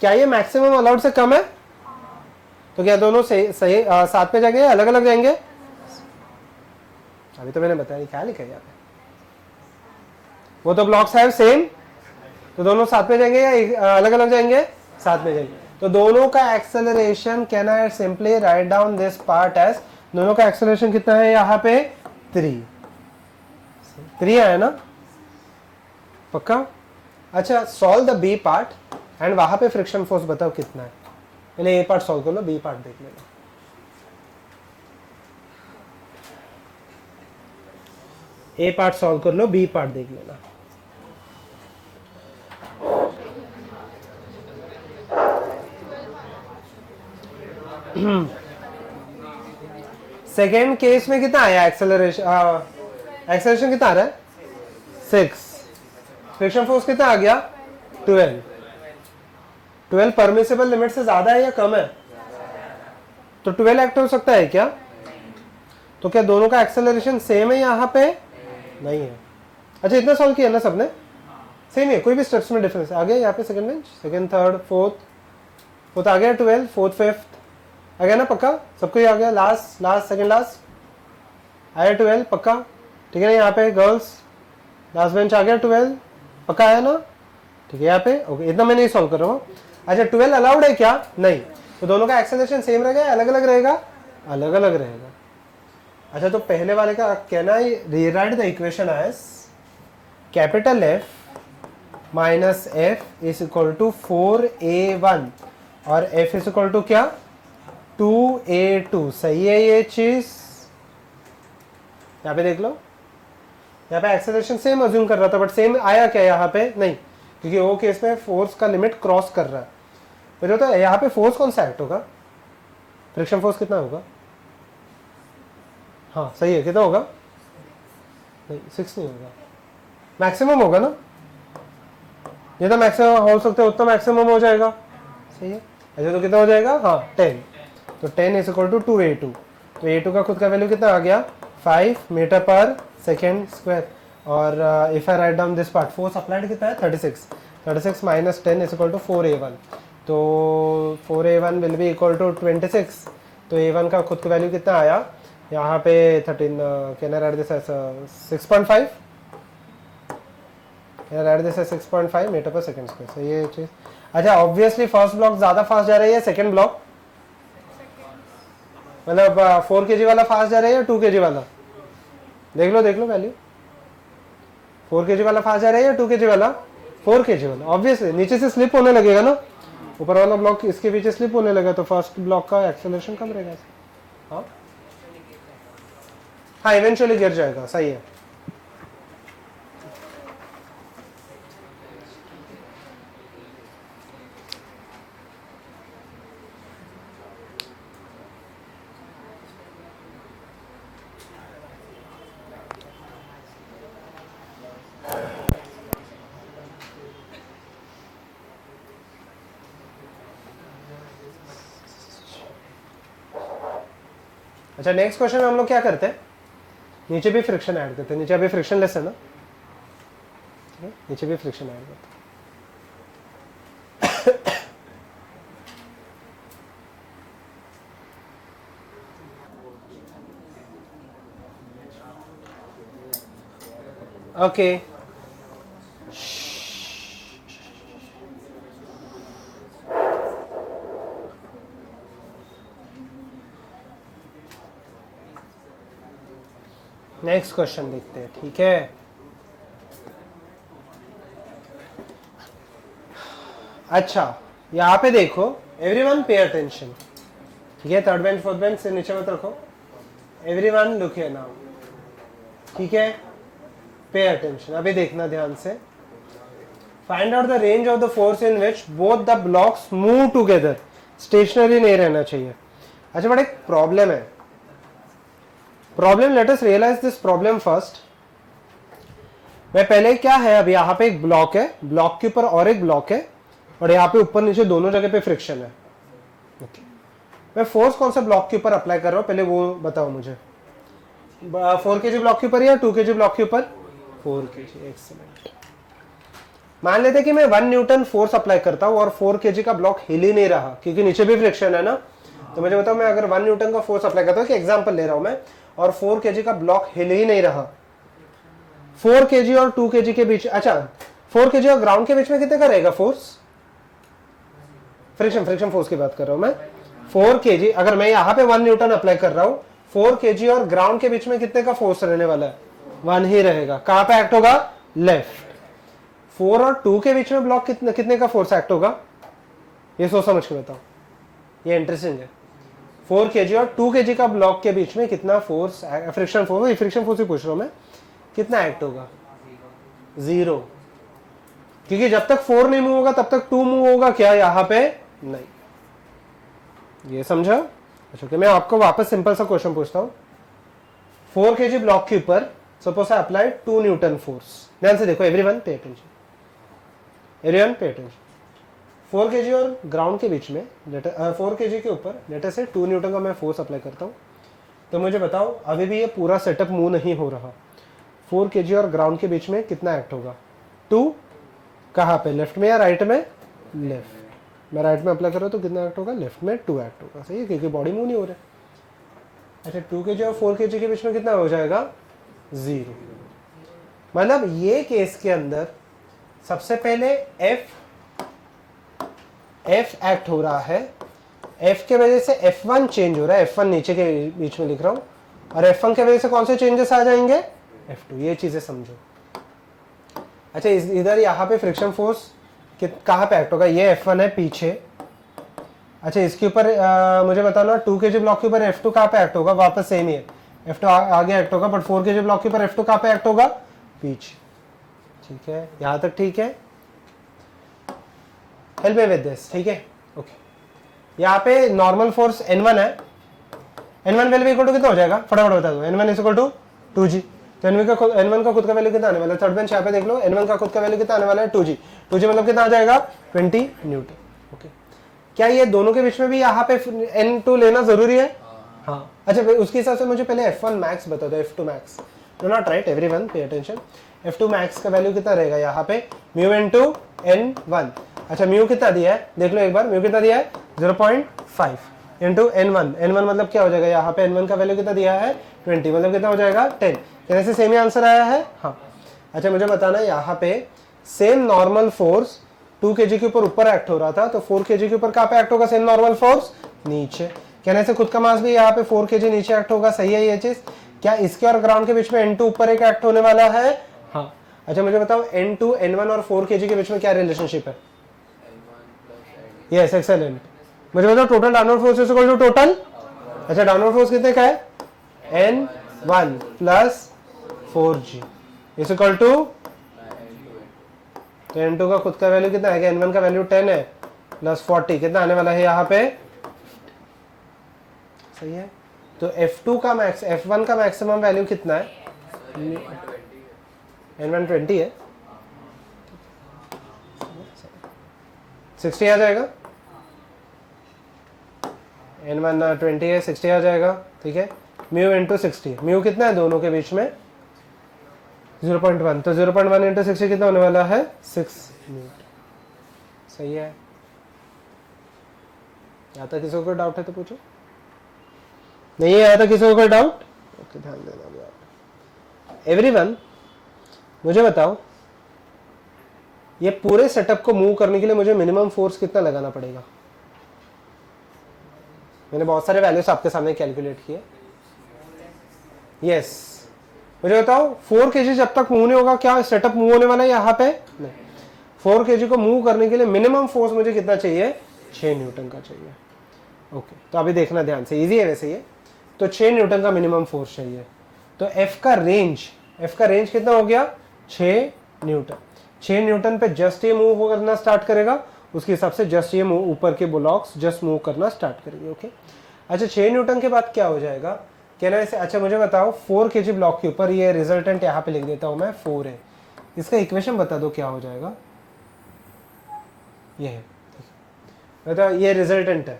A: क्या ये मैक्सिमम अलाउड से कम है, तो क्या दोनों सही साथ में जाएंगे, अलग अलग जाएंगे, अभी तो मैंने बताया क्या लिखा है यहाँ पे, वो तो ब्लॉक्स है सेम, तो दोनों साथ में जाएंगे या अलग अलग जाएंगे, साथ में जाएंगे, तो दोनों का acceleration, can I simply write down this part as, दोनों का एक्सेलरेशन कितना है यहाँ पे 3 आया ना, पक्का। अच्छा solve the B part and वहां पे फ्रिक्शन फोर्स बताओ कितना है, पहले ए पार्ट सॉल्व कर लो, बी पार्ट देख लेना। ए पार्ट सॉल्व कर लो, बी पार्ट देख लेना। सेकेंड केस में कितना आया एक्सेलरेशन, एक्सेलरेशन कितना आ रहा है 6, फ्रिक्शन फोर्स कितना आ गया 12 परमिसेबल लिमिट से ज्यादा है या कम है, तो 12 एक्ट हो सकता है क्या, तो क्या दोनों का एक्सेलरेशन सेम है यहाँ पे नहीं है। अच्छा इतना सॉल्व किया ना सबने, सेम है, कोई भी स्टेप्स में डिफरेंस आ गया यहाँ पे, second bench, second third fourth आ गया, 12 फोर्थ फिफ्थ आ गया ना पक्का, सबको ही आ गया, लास्ट सेकंड लास्ट आया 12 पक्का, ठीक है ना, यहाँ पे गर्ल्स लास्ट बेंच आ गया 12 पक्का आया ना, ठीक है यहाँ पे ओके, इतना मैं नहीं सॉल्व कर रहा हूँ। अच्छा 12 अलाउड है क्या, नहीं, तो दोनों का एक्सेलरेशन सेम रहेगा, अलग अलग रहेगा, अलग अलग रहेगा। अच्छा तो पहले वाले का can I rewrite the equation as capital F minus F is equal to 4a1 और F इज इक्वल टू क्या 2a2, सही है ये चीज, यहाँ पे देख लो, यहाँ पे एक्सेलरेशन सेम अज्यूम कर रहा था बट सेम आया क्या यहाँ पे नहीं, क्योंकि वो केस में फोर्स का लिमिट क्रॉस कर रहा है, फिर तो यहाँ पे फोर्स कौन सा एक्ट होगा, फ्रिक्शन फोर्स कितना होगा, हाँ सही है, कितना होगा नहीं 6 नहीं होगा, मैक्सिमम होगा ना, जितना मैक्सिमम हो सकता है उतना मैक्सिमम हो जाएगा, सही है। अच्छा तो कितना हो जाएगा, हाँ 10, तो 10 इज इक्वल टू 2a2, तो a2 का खुद का वैल्यू कितना आ गया 5 मीटर पर सेकेंड स्क्वायर, और if I write down this part, force applied कितना है 36 minus 10 is equal to 4a1, तो 4a1 will be equal to 26, तो a1 का खुद का वैल्यू कितना आया यहाँ पे 13, can I write this as 6.5, can I write this as 6.5 meter पर सेकेंड स्क्वायर, सही है ये चीज। अच्छा ऑब्वियसली फर्स्ट ब्लॉक ज्यादा फास्ट जा रही है, सेकेंड ब्लॉक मतलब 4 kg वाला फास्ट जा रहा है या 2 kg वाला, देख लो वैल्यू, 4 kg वाला फास्ट जा रहा है या 2 kg वाला, 4 kg वाला, ऑब्वियसली नीचे से स्लिप होने लगेगा ना, ऊपर वाला ब्लॉक इसके पीछे स्लिप होने लगेगा, तो फर्स्ट ब्लॉक का एक्सेलरेशन कम रहेगा, हाँ इवेंचुअली गिर जाएगा, सही है। अच्छा नेक्स्ट क्वेश्चन में हम लोग क्या करते हैं, नीचे भी फ्रिक्शन ऐड करते हैं। नीचे अभी फ्रिक्शन लेस है ना, ठीक है, नीचे भी फ्रिक्शन ऐड करते हैं। ओके नेक्स्ट क्वेश्चन देखते हैं, ठीक है। अच्छा यहाँ पे देखो, एवरीवन पे अटेंशन, ठीक है। थर्ड बेंच फोर्थ बेंच से नीचे मत रखो, एवरीवन लुक हियर नाउ, ठीक है। पे अटेंशन, अभी देखना ध्यान से। Find out the range of the force in which both the blocks move together, stationary नहीं रहना चाहिए। अच्छा बट एक प्रॉब्लम है, problem, let us realize this problem first. मैं पहले क्या है, अभी यहाँ पे एक ब्लॉक है, ब्लॉक के ऊपर और एक ब्लॉक है, और यहाँ पे ऊपर नीचे दोनों जगह पे फ्रिक्शन है। okay. मैं फोर्स कौन सा ब्लॉक के ऊपर अप्लाई कर रहा हूँ पहले वो बताओ मुझे। 4 kg ब्लॉक के ऊपर या 2 kg ब्लॉक के ऊपर? 4 kg, एक्सीलेंट। मान लेते कि मैं 1 न्यूटन फोर्स अप्लाई करता हूँ और 4 kg का ब्लॉक हिल ही नहीं रहा, क्योंकि नीचे भी फ्रिक्शन है ना। तो मुझे बताओ, मैं अगर 1 न्यूटन का फोर्स अप्लाई करता हूँ, कि एग्जाम्पल ले रहा हूँ मैं, और 4 kg का ब्लॉक हिल ही नहीं रहा, 4 kg और 2 kg के बीच, अच्छा 4 kg और ग्राउंड के बीच में कितने का रहेगा फोर्स? फ्रिक्शन फोर्स की बात कर रहा हूं मैं। 4 kg, अगर मैं यहाँ पे 1 न्यूटन अप्लाई कर रहा हूं, 4 kg और ग्राउंड के बीच में कितने का फोर्स रहने वाला है? 1 ही रहेगा। कहां पे एक्ट होगा? लेफ्ट। 4 और 2 के बीच में ब्लॉक कितने का फोर्स एक्ट होगा? ये सोच समझ के बताओ, ये इंटरेस्टिंग है। 4 kg और 2 kg का ब्लॉक के बीच में कितना फोर्स, फ्रिक्शन फोर्स ही पूछ रहा हूं मैं, कितना एक्ट होगा? 0, क्योंकि जब तक 4 नहीं मूव होगा तब तक 2 मूव होगा क्या यहाँ पे? नहीं। ये समझा? अच्छा कि मैं आपको वापस सिंपल सा क्वेश्चन पूछता हूँ। 4 kg ब्लॉक के ऊपर suppose I apply 2 Newton force. ध्यान से देखो, everyone pay attention, everyone pay attention. 4 kg और ग्राउंड के बीच में 4 kg के ऊपर लेटर से 2 न्यूटन का मैं फोर्स अप्लाई करता हूँ। तो मुझे बताओ, अभी भी ये पूरा सेटअप मूव नहीं हो रहा, 4 kg और ग्राउंड के बीच में कितना एक्ट होगा? 2। कहाँ पे, लेफ्ट में या राइट में? लेफ्ट। मैं राइट में अप्लाई कर रहा हूँ तो कितना एक्ट होगा? लेफ्ट में 2 एक्ट होगा। सही है, क्योंकि बॉडी मूव नहीं हो रहा है। अच्छा 2 kg और 4 kg के बीच में कितना हो जाएगा? 0। मतलब ये केस के अंदर सबसे पहले F एक्ट हो रहा है, F के वजह से F1 चेंज हो रहा है, F1 नीचे के बीच में लिख रहा हूँ, और F1 के वजह से कौन से चेंजेस आ जाएंगे? F2। ये चीजें समझो। अच्छा इधर यहाँ पे फ्रिक्शन फोर्स कहाँ पे एक्ट होगा? ये F1 है पीछे। अच्छा इसके ऊपर मुझे बताना, 2 kg ब्लॉक के ऊपर F2 कहाँ पे एक्ट होगा? वापस सेम ही है, F2 आगे एक्ट होगा, बट 4 kg ब्लॉक के ऊपर F2 कहाँ पे एक्ट होगा? पीछे। ठीक है, यहाँ तक ठीक है? हेल्प मी विद दिस, ठीक है, ओके। यहाँ पे नॉर्मल फोर्स N1 है, N1 वैल्यू इक्वल टू कितना हो जाएगा? फटाफट बता दो। N1 is equal to 2G। तो N1 का खुद का वैल्यू कितना आने वाला है? थर्ड बेंच यहाँ पे देख लो, N1 का खुद का वैल्यू कितना आने वाला है? 2G। 2G मतलब कितना आ जाएगा? 20 न्यूटन। ओके, क्या ये दोनों के बीच में भी यहाँ पे N2 लेना जरूरी है? हाँ। अच्छा उसके हिसाब से मुझे पहले F1 मैक्स बता दो, F2 max. Do not right, everyone pay attention. F2 max का वैल्यू कितना रहेगा यहाँ पे? Mu into N1। अच्छा म्यू कितना दिया है देख लो एक बार, म्यू कितना दिया है? 0.5 इंटू N1। N1 मतलब क्या हो जाएगा? यहाँ पे N1 का वैल्यू कितना दिया है? 20, मतलब कितना हो जाएगा? 10। कहने से सेम ही आंसर आया है। हाँ। अच्छा मुझे बताना, यहाँ पे सेम नॉर्मल फोर्स 2 kg के ऊपर एक्ट हो रहा था, तो 4 kg के ऊपर कहाँ पे एक्ट होगा सेम नॉर्मल फोर्स? नीचे। कहने से खुद का मास भी यहाँ पे 4 kg नीचे एक्ट होगा। सही है ये चीज? क्या इसके और ग्राउंड के बीच में N2 ऊपर एक एक्ट होने वाला है? हाँ। अच्छा मुझे बताओ, N2 N1 और 4 kg के बीच में क्या रिलेशनशिप है? Yes excellent. मुझे बताओ total downward force is equal to total, अच्छा डाउनवर्ड फोर्स कितने का है? N1 plus 4G is equal to, तो N2 का खुद का वैल्यू कितना है? N1 का वैल्यू 10 है प्लस 40, कितना आने वाला है यहाँ पे? सही है। तो F2 का मैक्स, F1 का मैक्सिमम वैल्यू कितना है? N1 20 है, 60 आ जाएगा। N1 20 है, 60 आ जाएगा। ठीक है, म्यू इंटू 60, म्यू कितना है दोनों के बीच में 0.1, तो 0.1 इंटू 60 कितना होने वाला है 6 न्यूटन। सही है, यहाँ तक किसी को डाउट है तो पूछो, नहीं है यहाँ तक किसी को कोई डाउट? ओके, ध्यान देना। एवरीवन मुझे बताओ, ये पूरे सेटअप को मूव करने के लिए मुझे मिनिमम फोर्स कितना लगाना पड़ेगा? मैंने बहुत सारे वैल्यूज आपके सामने कैलकुलेट किए। यस, मुझे बताओ 4 kg जब तक मूव नहीं होगा क्या सेटअप मूव होने वाला है यहाँ पे? नहीं। 4 kg को मूव करने के लिए मिनिमम फोर्स मुझे कितना चाहिए? 6 न्यूटन का चाहिए। ओके, तो अभी देखना ध्यान से, इजी है वैसे ये। तो 6 न्यूटन का मिनिमम फोर्स चाहिए, तो एफ का रेंज कितना हो गया? 6 न्यूटन। 6 न्यूटन पे जस्ट ये मूव करना स्टार्ट करेगा, उसके हिसाब से जस्ट ये मूव, ऊपर के ब्लॉक्स जस्ट मूव करना स्टार्ट करेंगे। ओके, अच्छा 6 न्यूटन के बाद क्या हो जाएगा? कहना ऐसे, अच्छा मुझे बताओ 4 kg ब्लॉक के ऊपर ये रिजल्टेंट यहाँ पे लिख देता हूँ मैं 4 है, इसका इक्वेशन बता दो क्या हो जाएगा? ये है, बताओ, ये रिजल्टेंट है,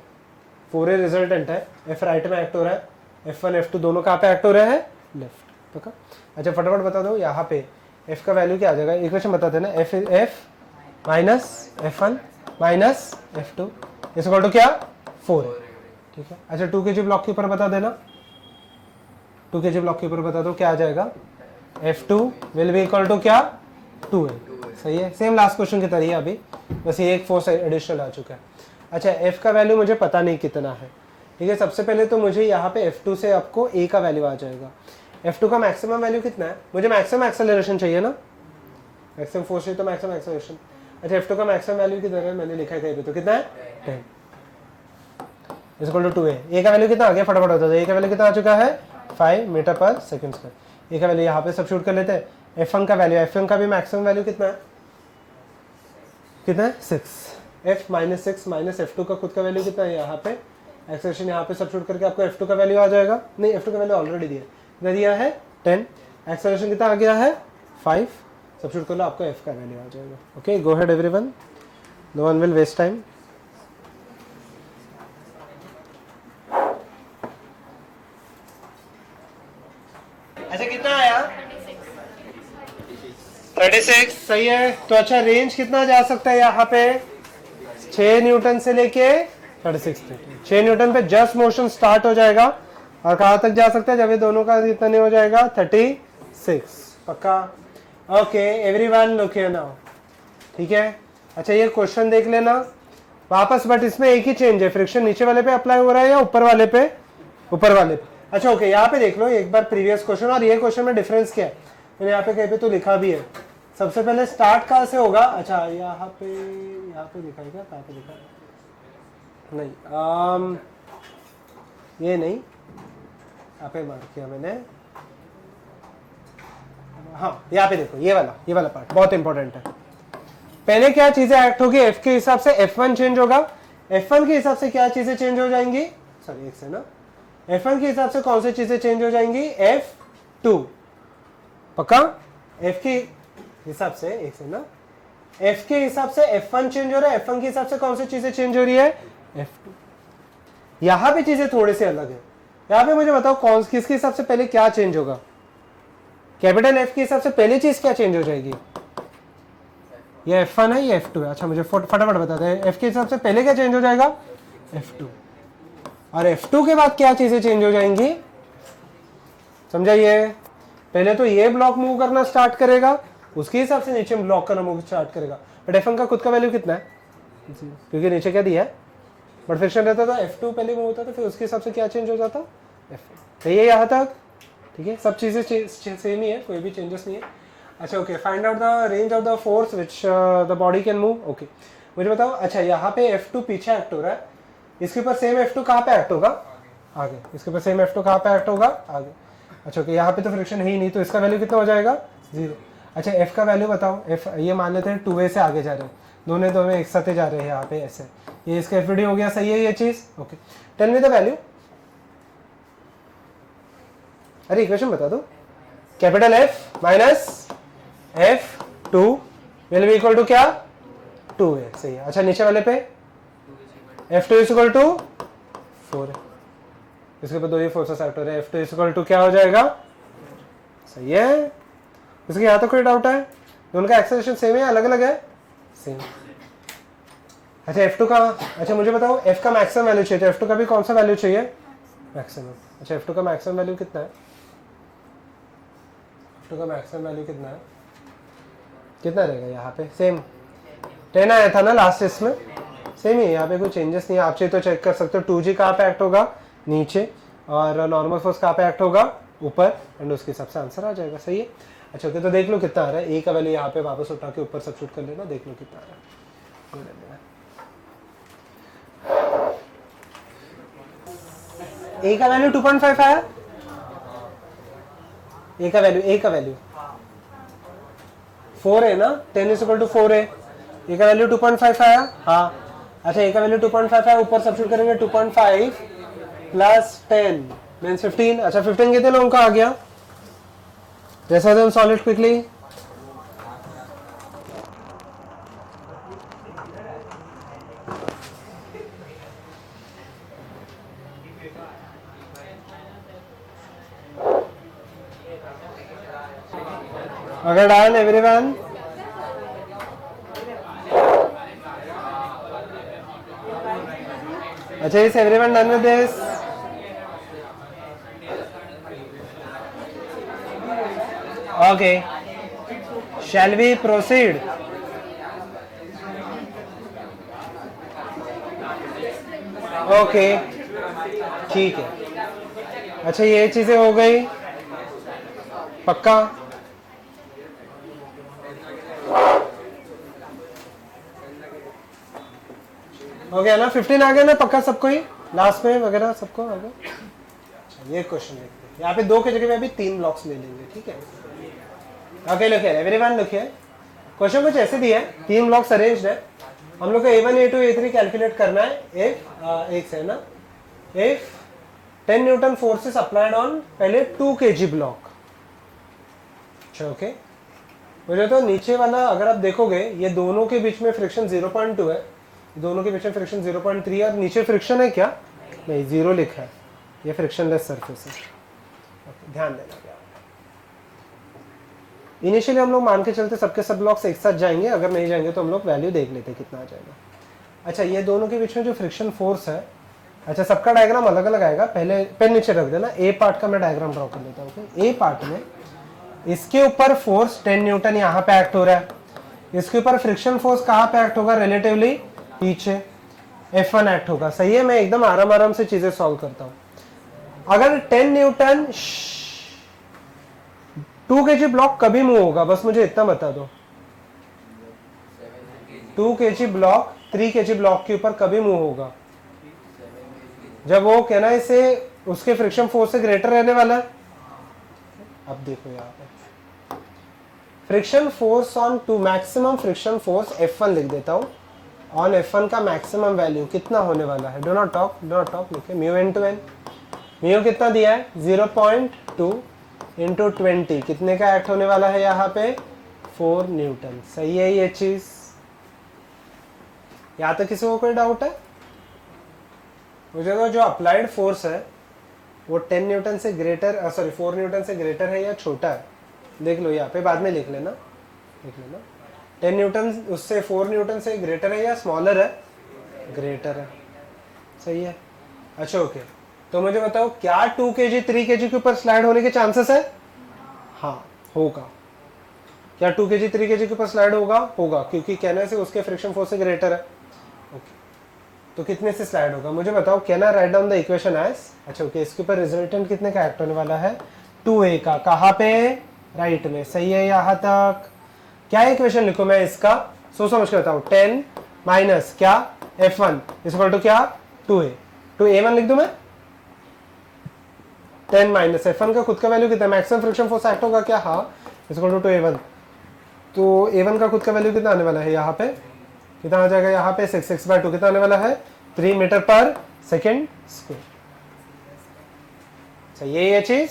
A: 4 रिजल्टेंट है, एफ राइट में एक्ट हो रहा है, F1 F2 दोनों कहाँ पे एक्ट हो रहे हैं? लेफ्ट। पक्का? अच्छा फटाफट बता दो यहाँ पे F का वैल्यू क्या आ जाएगा? इक्वेशन बता देना, F minus F1 minus F2 इस इक्वल टू क्या? 4 है। ठीक है, अच्छा 2 kg ब्लॉक के ऊपर बता देना, 2 kg ब्लॉक के ऊपर बता दो क्या आ जाएगा? F2 will be equal to क्या? 2 है। सही है, सेम लास्ट क्वेश्चन की तरह अभी, बस ये एक फोर्स एडिशनल आ चुका है। अच्छा F का वैल्यू मुझे पता नहीं कितना है। ठीक है, सबसे पहले तो मुझे यहाँ पे F2 से आपको A का वैल्यू आ जाएगा। F2 का मैक्सिमम वैल्यू कितना है? मुझे मैक्सिमम एक्सेलरेशन चाहिए ना, मैक्सिमम फोर्स चाहिए तो मैक्सिमम एक्सेलरेशन। अच्छा F2 का मैक्सिमम वैल्यू कितना है? मैंने लिखा है कहीं पे, तो कितना है? 10 इज इक्वल टू 2 है। A का वैल्यू कितना आ गया? फटाफट बता दो, A का वैल्यू कितना आ चुका है? 5 मीटर पर सेकंड स्क्वायर। A का वैल्यू यहाँ पे सब्स्टिट्यूट कर लेते हैं। F1 का वैल्यू, F1 का भी मैक्सिमम वैल्यू कितना है? कितना है? 6। F माइनस 6 माइनस F2 का खुद का वैल्यू कितना है? यहाँ पे एक्सेलरेशन यहाँ पे सब्स्टिट्यूट करके आपको F2 का वैल्यू आ जाएगा। नहीं, F2 का वैल्यू ऑलरेडी दिया है 10, एक्सेलरेशन कितना आ गया है? 5, सब्स्टिट्यूट कर लो, आपको F का वैल्यू आ जाएगा। Okay, go ahead everyone, no one will waste time. अच्छा कितना आया? 36। सही है, तो अच्छा रेंज कितना जा सकता है यहाँ पे? 6 न्यूटन से लेके 36 न्यूटन। 6 न्यूटन पे जस्ट मोशन स्टार्ट हो जाएगा और कहाँ तक जा सकता है जब ये दोनों का कितना नहीं हो जाएगा? 36। पक्का? Okay everyone look here now. ठीक है, अच्छा ये क्वेश्चन देख लेना वापस, बट इसमें एक ही चेंज है, फ्रिक्शन नीचे वाले पे अप्लाई हो रहा है या ऊपर वाले पे? ऊपर वाले पे। अच्छा ओके, यहाँ पे देख लो एक बार प्रीवियस क्वेश्चन और ये क्वेश्चन में डिफरेंस क्या है, मैंने यहाँ पे कहीं पे तो लिखा भी है। सबसे पहले स्टार्ट कहाँ से होगा? अच्छा यहाँ पे लिखा है क्या? कहाँ पे लिखा है? नहीं ये नहीं, यहाँ पे मार्क किया मैंने। हाँ यहाँ पे देखो, ये वाला पार्ट बहुत इंपॉर्टेंट है। पहले क्या चीजें एक्ट होगी? F के हिसाब से F1 चेंज होगा, F1 के हिसाब से क्या चीजें चेंज हो जाएंगी? सॉरी एक से ना, F1 के हिसाब से कौन सी चीजें चेंज हो जाएंगी? F2। पक्का? F के हिसाब से, एक से ना, F के हिसाब से F1 चेंज हो रहा है, F1 के हिसाब से कौन सी चीजें चेंज हो रही है? F2। यहां पे चीजें थोड़े से अलग है। यहां पे मुझे बताओ कौन किसके हिसाब से पहले क्या चेंज होगा? कैपिटल F के हिसाब से पहली चीज क्या चेंज हो जाएगी? ये F1 है, ये F2 है। अच्छा मुझे फटाफट बता दें, F के हिसाब से पहले क्या चेंज हो जाएगा? F2। और F2 के बाद क्या चीजें चेंज हो जाएंगी? समझाइए। पहले तो ये ब्लॉक मूव करना स्टार्ट करेगा, उसके हिसाब से नीचे ब्लॉक करना मूव स्टार्ट करेगा। बट F1 का खुद का वैल्यू कितना है? क्योंकि नीचे क्या दिया है? बट फ्रिक्शन रहता था, F2 पहले मूव होता था, फिर उसके हिसाब से क्या चेंज हो जाता? F1। सही है यहाँ तक? ठीक है, सब चीजें सेम ही है, कोई भी चेंजेस नहीं है। अच्छा okay, find out the range of the force which the body can move. Okay मुझे बताओ, अच्छा यहाँ पे F2 पीछे एक्ट हो रहा है, इसके ऊपर सेम F2 कहाँ पे एक्ट होगा? आगे। इसके ऊपर सेम F2 कहाँ पे एक्ट होगा? आगे। अच्छा ओके, यहाँ पे तो फ्रिक्शन है ही नहीं, तो इसका वैल्यू कितना हो जाएगा? 0। अच्छा F का वैल्यू बताओ। F ये मान लेते हैं 2a से आगे जा रहे हैं, दोनों एक साथ जा रहे हैं यहाँ पे ऐसे, ये इसका FD हो गया। सही है ये चीज? Okay, tell me the value. अरे इक्वेशन बता दो। Capital F minus F2 will be equal to क्या? 2 है। सही है। अच्छा नीचे वाले पे F2 इज इक्वल टू 4 है। इसके ऊपर 2 ही फोर्सेस एक्ट हो रहे हैं, F2 इक्वल टू क्या हो जाएगा, सही है। इसके यहाँ तो कोई डाउट है, दोनों का एक्सेलरेशन सेम है, अलग अलग है, सेम। अच्छा F2 का, अच्छा मुझे बताओ F का मैक्सिमम वैल्यू चाहिए, तो F2 का भी कौन सा वैल्यू चाहिए, मैक्सिमम। अच्छा F2 का मैक्सिमम वैल्यू कितना है, F2 का मैक्सिमम वैल्यू कितना है, कितना रहेगा यहाँ पे, सेम 10 आया था ना लास्ट टेस्ट में, सेम ही है, यहाँ पे कोई चेंजेस नहीं है। आप चाहिए तो चेक कर सकते हो 2G कहाँ पे एक्ट होगा, नीचे, और नॉर्मल फोर्स कहाँ पे एक्ट होगा, ऊपर, एंड उसके हिसाब से आंसर आ जाएगा, सही है। अच्छा ओके, तो देख लो कितना आ रहा है, ए का वैल्यू यहाँ पे वापस उठा के ऊपर सब्स्टिट्यूट कर लेना, देख लो कितना आ रहा है। ए का वैल्यू 2.5 आया, ए का वैल्यू 4 है ना, 10 इज इक्वल टू 4 है, ए का वैल्यू 2.5 आया, हाँ। अच्छा ए का वैल्यू 2.5 आया, ऊपर सब्स्टिट्यूट करेंगे 2.5 प्लस 10 मीन्स 15। अच्छा 15 कितने लोगों का आ गया, जैसा then solve it quickly. Okay, done everyone. Acha, is everyone done with this? Okay. Shall we proceed? Okay. ठीक है। अच्छा ये चीजें हो गई, पक्का। हो गया ना, 15 आ गया ना पक्का सबको ही, लास्ट में वगैरह सबको आ गया। ये क्वेश्चन देखते हैं, यहाँ पे 2 की जगह पे अभी 3 ब्लॉक्स ले लेंगे, ठीक है। ओके लिखिए, एवरीवन लिखिए। क्वेश्चन कुछ ऐसे दिया है, 3 ब्लॉक्स अरेंज्ड है, हम लोग को A1 A2 A3 कैलकुलेट करना है। एक से ना, if 10 Newton forces applied on पहले 2 kg ब्लॉक। अच्छा ओके, मुझे तो नीचे वाला अगर आप देखोगे, ये दोनों के बीच में फ्रिक्शन 0.2 है, दोनों के बीच में फ्रिक्शन 0.3 है, और नीचे फ्रिक्शन है क्या, नहीं 0 लिखा है, ये फ्रिक्शनलेस सरफेस है। ध्यान देना, इनिशियली हम लोग मान के चलते सबके सब ब्लॉक्स एक साथ जाएंगे, अगर नहीं जाएंगे तो हम लोग वैल्यू देख लेते कितना आ जाएगा। अच्छा ये दोनों के बीच में जो फ्रिक्शन फोर्स है, अच्छा सबका डायग्राम अलग अलग आएगा, पहले पेन नीचे रख देना। ए पार्ट का मैं डायग्राम ड्रॉ कर लेता हूँ। ए पार्ट में इसके ऊपर फोर्स 10 न्यूटन यहाँ पे एक्ट हो रहा है, इसके ऊपर फ्रिक्शन फोर्स कहाँ पे एक्ट होगा, रिलेटिवली पीछे, F1 एक्ट होगा, सही है। मैं एकदम आराम आराम से चीजें सॉल्व करता हूँ। अगर 10 न्यूटन 2 kg ब्लॉक कभी मूव होगा, बस मुझे इतना बता दो। 2 kg ब्लॉक 3 kg ब्लॉक के ऊपर कभी मूव होगा, जब वो कहना इसे उसके फ्रिक्शन फोर्स से ग्रेटर रहने वाला है। अब देखो यहाँ पे friction force on two, maximum friction force F1 लिख देता हूँ, ऑन F1 का मैक्सिमम वैल्यू कितना होने वाला है, डो नॉट टॉक लिखे, म्यू इनटू एन। म्यू कितना दिया है 0.2 इंटू 20, कितने का एक्ट होने वाला है यहाँ पे 4 न्यूटन, सही है ये चीज। यहाँ तक किसी को कोई डाउट है? मुझे तो जो अप्लाइड फोर्स है वो 10 न्यूटन से ग्रेटर, सॉरी 4 न्यूटन से ग्रेटर है या छोटा है, देख लो यहाँ पे, बाद में लिख लेना 10 न्यूटन उससे 4 न्यूटन से ग्रेटर है या स्मॉलर है, ग्रेटर है, सही है। अच्छा ओके, तो मुझे बताओ क्या 2 kg 3 kg के ऊपर स्लाइड होने के चांसेस है? हाँ होगा। क्या 2 kg 3 kg के ऊपर स्लाइड होगा? क्योंकि कहने से उसके फ्रिक्शन फोर्स से ग्रेटर है। ओके, तो कितने से स्लाइड होगा मुझे बताओ, can I write down the equation as, अच्छा ओके, इसके ऊपर रिजल्टेंट कितने का एक्ट होने वाला है 2a का, कहाँ पे, राइट में, सही है यहाँ तक। क्या इक्वेशन लिखूं मैं इसका, सोच समझ के बताऊं, 10 माइनस क्या F1 इक्वल टू क्या 2a, तो a1 लिख दूं मैं, 10 माइनस F1 का खुद का वैल्यू कितना है, मैक्सिमम फ्रिक्शन फोर्स एक्ट होगा क्या, हाँ, इक्वल टू a1, तो a1 का खुद का वैल्यू कितना आने वाला है यहाँ पे, कितना आ जाएगा यहाँ पे 6/2, कितना आने वाला है 3 मीटर पर सेकेंड स्क्वायर। अच्छा ये चीज,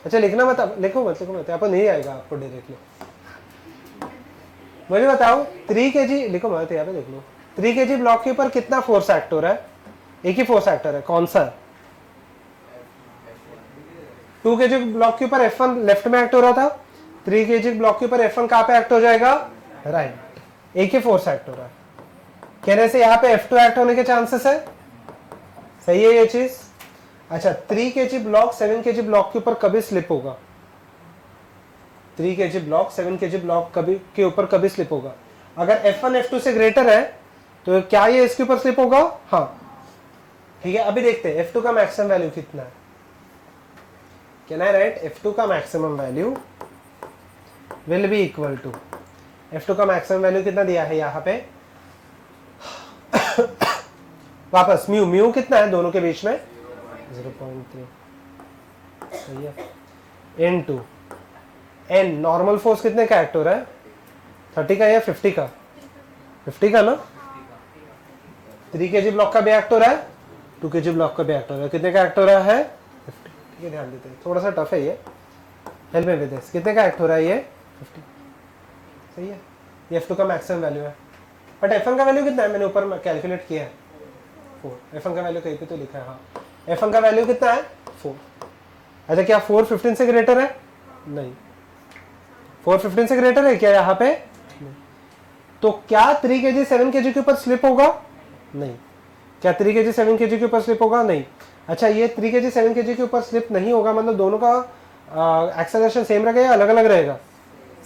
A: अच्छा लिखना मत, लिखो मत आपको नहीं आएगा, आपको डायरेक्टली मुझे बताओ 3 kg, लिखो मत यहाँ पे, देख लो 3 kg ब्लॉक के ऊपर कितना फोर्स एक्ट हो रहा है, एक ही फोर्स एक्टर है, कौन सा? 2 kg ब्लॉक के ऊपर F1 लेफ्ट में एक्ट हो रहा था, 3 kg ब्लॉक के ऊपर F1 कहाँ पे एक्ट हो जाएगा, राइट। एक ही फोर्स एक्ट हो रहा है, कहने से यहाँ पे F2 एक्ट होने के चांसेस है, सही है ये चीज। अच्छा 3 kg ब्लॉक 7 kg ब्लॉक के ऊपर कभी स्लिप होगा, 3 kg ब्लॉक 7 kg ब्लॉक कभी के ऊपर कभी स्लिप होगा, अगर F1 F2 से ग्रेटर है तो क्या ये इसके ऊपर स्लिप होगा, हाँ ठीक है। अभी देखते हैं F2 का मैक्सिमम वैल्यू कितना है, कैन आई राइट F2 का maximum value will be equal to, F2 का मैक्सिमम वैल्यू कितना दिया है यहाँ पे वापस म्यू, म्यू कितना है दोनों के बीच में 0.3, सही है। N2 N नॉर्मल फोर्स कितने का एक्ट हो रहा है, 30 का या 50 का, 50 का ना, 3 kg ब्लॉक का भी एक्ट हो रहा है, 2 kg ब्लॉक का भी एक्ट हो रहा है, कितने का एक्ट हो रहा है 50, ठीक है। ध्यान देते हैं, थोड़ा सा टफ है ये, हेल्प मी विद दिस, कितने का एक्ट हो रहा है ये 50, सही है। ये F2 का मैक्सिमम वैल्यू है, बट F1 का वैल्यू कितना है, मैंने ऊपर कैलकुलेट किया है 4, F1 का वैल्यू कहीं पे तो लिखा है, हाँ F1 का वैल्यू कितना है 4। अच्छा क्या 4 15 से ग्रेटर है, नहीं 4 15 से ग्रेटर है क्या यहाँ पे, नहीं। तो क्या 3 kg 7 kg के ऊपर स्लिप होगा, नहीं। क्या 3 kg 7 kg के ऊपर स्लिप होगा, नहीं। अच्छा ये 3 kg 7 kg के ऊपर स्लिप नहीं होगा, मतलब दोनों का एक्सेलरेशन सेम रहेगा या अलग अलग रहेगा,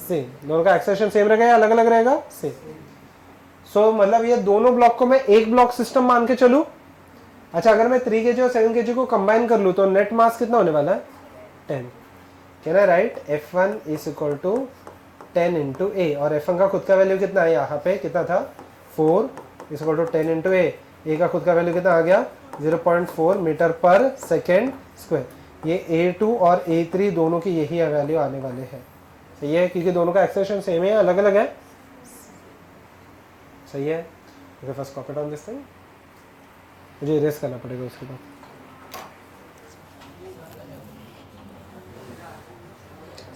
A: सेम, दोनों का एक्सेलरेशन सेम रहेगा या अलग अलग रहेगा, सेम। सो मतलब ये दोनों ब्लॉक को मैं एक ब्लॉक सिस्टम मान के चलूं। अच्छा अगर मैं 3 kg और 7 kg को कंबाइन कर लूं तो नेट मास कितना होने वाला है 10, can I write F1 is equal to 10 into A, और F1 का खुद का वैल्यू कितना है यहाँ पे, कितना था 4 इज इक्वल टू 10 इंटू ए का खुद का वैल्यू कितना आ गया 0.4 मीटर पर सेकेंड स्क्वायर। ये A2 और A3 दोनों की यही वैल्यू आने वाले हैं, सही है, क्योंकि दोनों का एक्सेलरेशन सेम है, अलग अलग है, सही है। Okay first copy down this thing, मुझे इरेज करना पड़ेगा उसके बाद।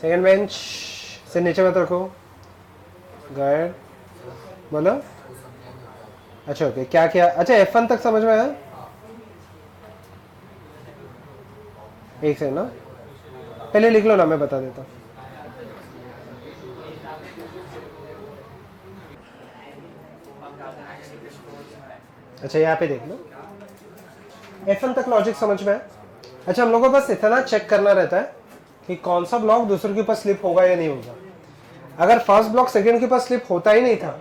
A: सेकेंड बेंच से नीचे मत रखो, गाइड बोलो। अच्छा ओके क्या क्या, अच्छा F1 तक समझ में आया, एक से ना पहले लिख लो ना, मैं बता देता हूँ। अच्छा यहाँ पे देख लो, F1 तक लॉजिक समझ में है। अच्छा हम लोगों को बस इतना चेक करना रहता है कि कौन सा ब्लॉक दूसरे के ऊपर स्लिप होगा या नहीं होगा। अगर फर्स्ट ब्लॉक सेकंड के ऊपर स्लिप होता ही नहीं था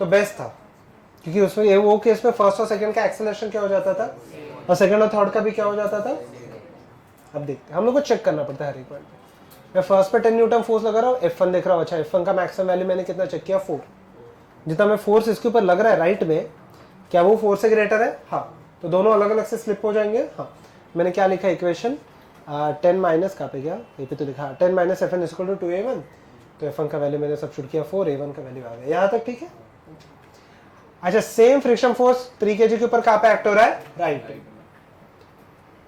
A: तो बेस्ट था, क्योंकि उसमें वो केस में फर्स्ट और सेकंड का एक्सेलरेशन क्या हो जाता था, और सेकंड और थर्ड का भी क्या हो जाता था। अब देखते हैं, हम लोग को चेक करना पड़ता है हर एक पॉइंट पे। मैं फर्स्ट पे 10 न्यूटन फोर्स लगा रहा हूँ, F1 देख रहा हूँ। अच्छा F1 का मैक्सिमम वैल्यू मैंने कितना चेक किया 4, जितना मैं फोर्स इसके ऊपर लग रहा है राइट में, क्या वो 4 से ग्रेटर है, हाँ, तो दोनों अलग अलग से स्लिप हो जाएंगे, हाँ। मैंने क्या लिखा इक्वेशन 10 माइनस कहाँ पे गया, ये पे तो लिखा 10 minus F1 is equal to 2A1, तो F1 का वैल्यू मैंने सब्स्टिट्यूट किया 4, A1 का वैल्यू आ गया, यहाँ तक ठीक है। अच्छा सेम फ्रिक्शन फोर्स 3 kg के ऊपर कहाँ पे एक्ट हो रहा है, राइट,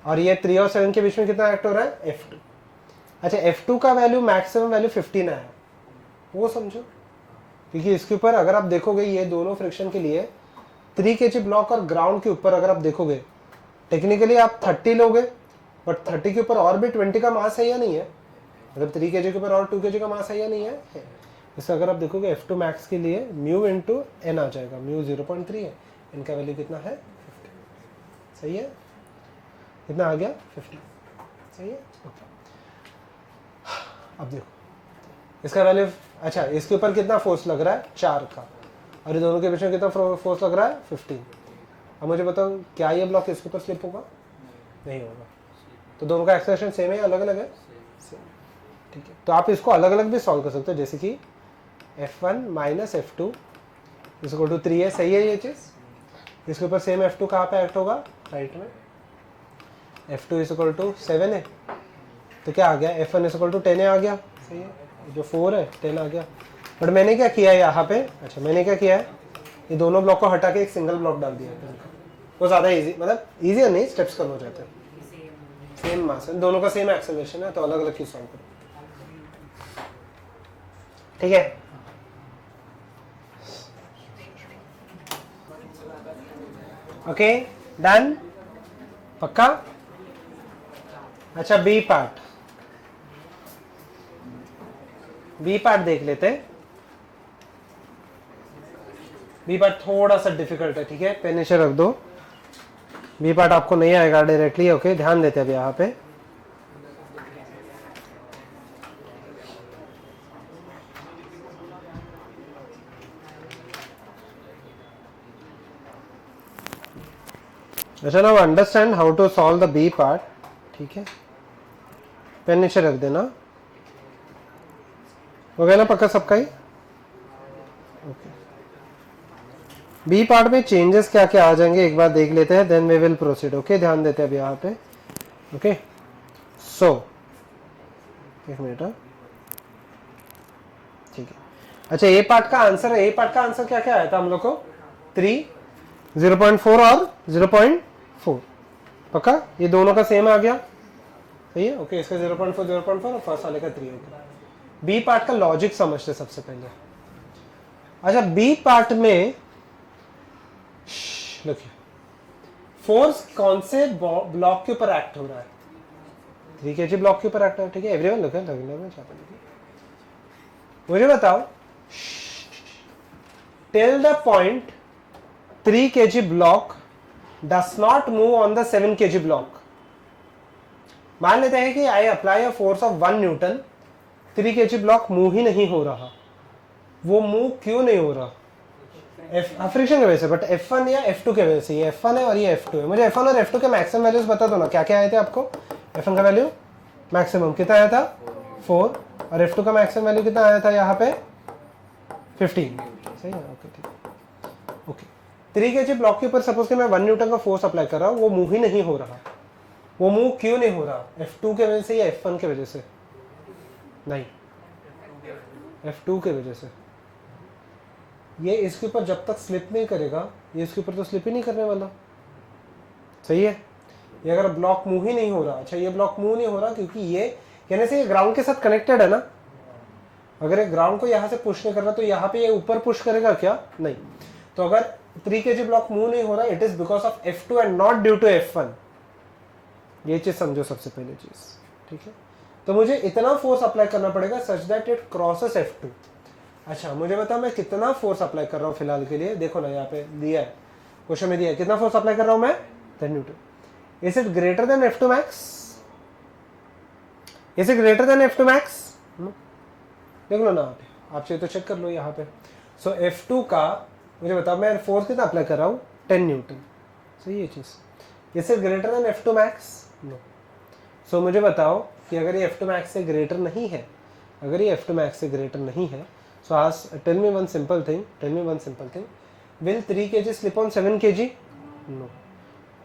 A: और ये 3 और 7 के बीच में कितना एक्ट हो रहा है F2। अच्छा F2 का वैल्यू मैक्सिमम वैल्यू 15 आया, वो समझो, क्योंकि इसके ऊपर अगर आप देखोगे ये दोनों फ्रिक्शन के लिए 3 kg ब्लॉक और ग्राउंड के ऊपर अगर आप देखोगे टेक्निकली आप 30 लोगे, बट 30 के ऊपर और भी 20 का मास है या नहीं है, मतलब 3 kg के ऊपर और 2 kg का मास है या नहीं है, इससे अगर आप देखोगे F2 मैक्स के लिए म्यू इंटू एन आ जाएगा, म्यू 0.3 है, इनका वैल्यू कितना है 50, सही है, कितना आ गया 50, सही है। अब देखो इसका वैल्यू, अच्छा इसके ऊपर कितना फोर्स लग रहा है 4 का, और ये दोनों के बीच में कितना फोर्स लग रहा है 15। अब मुझे बताओ क्या ये ब्लॉक इसके ऊपर स्लिप होगा, नहीं होगा, तो दोनों का एक्सेलरेशन सेम है या अलग अलग है, सेम, ठीक है। तो आप इसको अलग अलग भी सॉल्व कर सकते हो, जैसे कि F1 माइनस F2 इसको टू 3 है, सही है ये चीज। इसके ऊपर सेम F2 कहाँ पे एक्ट होगा, राइट में, F2 इज इक्वल टू 7 है, तो क्या आ गया F1 इज इक्वल टू 10 आ गया, सही है, जो 4 है 10 आ गया। बट मैंने क्या किया है यहाँ पे, अच्छा मैंने क्या किया है, ये दोनों ब्लॉक को हटा के एक सिंगल ब्लॉक डाल दिया है, वो ज़्यादा इजी, मतलब इजी नहीं, स्टेप्स कम हो जाते हैं, सेम मास है, दोनों का सेम एक्सेलरेशन है, तो अलग अलग चीज सॉल्व करो, ठीक है। ओके डन, पक्का, अच्छा बी पार्ट देख लेते हैं। बी पार्ट थोड़ा सा डिफिकल्ट है, ठीक है, पेन नीचे रख दो। बी पार्ट आपको नहीं आएगा डायरेक्टली, ओके, ध्यान देते हैं अब यहाँ पे। अच्छा now understand how to solve the B part, ठीक है, पेन नीचे रख देना। हो गया ना पक्का सबका ही? ओके, बी पार्ट में चेंजेस क्या क्या आ जाएंगे एक बार देख लेते हैं, then we will proceed. Okay, ध्यान देते हैं अब यहाँ पे। ओके सो एक मिनट, ठीक है। अच्छा ए पार्ट का आंसर क्या क्या आया था हम लोग को? 3, 0.4 और 0.4, पक्का ये दोनों का सेम आ गया, सही है। ओके, इसका 0.4 0.4 और फर्स्ट वाले का 3 हो गया। बी पार्ट का लॉजिक समझते सबसे पहले। अच्छा बी पार्ट में देखिए फोर्स कौन से ब्लॉक के ऊपर एक्ट हो रहा है? 3 kg ब्लॉक के ऊपर एक्ट हो रहा है, ठीक है। एवरीवन लुक एट मुझे बताओ, till the point 3 kg block does not move on the 7 kg block. मान लेते हैं कि I apply a force of 1 newton, 3 kg block move ही नहीं हो रहा। वो मूव क्यों नहीं हो रहा? फ्रिक्शन की वजह से, बट F1 या F2 की वजह से। ये F1 है और ये F2 है। मुझे F1 और F2 के मैक्सिमम वैल्यूज बता दो ना, क्या क्या आए थे आपको? F1 का वैल्यू मैक्सिमम कितना आया था? 4, और F2 का मैक्सिमम वैल्यू कितना आया था यहाँ पे? 15, सही है। ओके ठीक है। ओके 3 kg ब्लॉक के ऊपर सपोज कि मैं 1 न्यूटन का फोर्स अप्लाई कर रहा हूँ, वो मूव ही नहीं हो रहा। वो मूव क्यों नहीं हो रहा? F2 के वजह से या F1 के वजह से? नहीं, F2 के वजह से। ये इसके ऊपर जब तक स्लिप नहीं करेगा, ये इसके ऊपर तो स्लिप ही नहीं करने वाला, सही है। ये अगर ब्लॉक मूव ही नहीं हो रहा, अच्छा ये ब्लॉक मूव नहीं हो रहा क्योंकि ये कहने से ये ग्राउंड के साथ कनेक्टेड है ना। अगर ये ग्राउंड को यहाँ से पुश नहीं कर रहा तो यहाँ पे ये ऊपर पुश करेगा क्या? नहीं। तो अगर 3 kg ब्लॉक मूव नहीं हो रहा, it is because of F2 and not due to F1। ये चीज समझो सबसे पहले चीज, ठीक है। तो मुझे इतना फोर्स अप्लाई करना पड़ेगा such that it crosses F2। अच्छा मुझे बता मैं कितना फोर्स अप्लाई कर रहा हूँ फिलहाल के लिए। देखो ना यहाँ पे दिया है, क्वेश्चन में दिया है कितना फोर्स अप्लाई कर रहा हूँ मैं? 10 Newton. Is it greater than F2 max? Is it greater than F2 max? देख लो ना आप चाहिए तो चेक कर लो यहाँ पे। सो F2 का मुझे बताओ मैं फोर्स कितना अप्लाई कर रहा हूँ? 10 न्यूटन, सही है चीज। Is it greater than F2 max? No. So मुझे बताओ कि अगर ये F2 मैक्स से ग्रेटर नहीं है, अगर ये F2 मैक्स से ग्रेटर नहीं है, so tell me one simple thing, will 3 kg slip on 7 kg? no।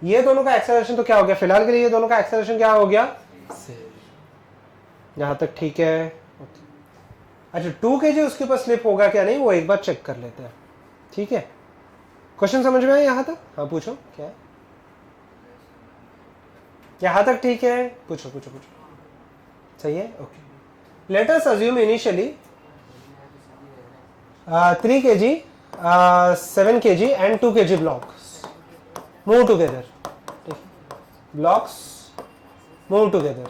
A: ये दोनों का एक्सेलरेशन तो क्या हो गया फिलहाल के लिए? ये दोनों का एक्सेलरेशन क्या हो गया? यहां तक ठीक है। अच्छा 2 kg उसके ऊपर स्लिप होगा क्या नहीं, वो एक बार चेक कर लेते हैं, ठीक है। क्वेश्चन समझ में आया यहां तक? हाँ पूछो क्या है? यहां तक ठीक है? पूछो पूछो पूछो, सही है। Okay let us assume initially 3 kg, 7 kg and 2 kg blocks move together, blocks move together,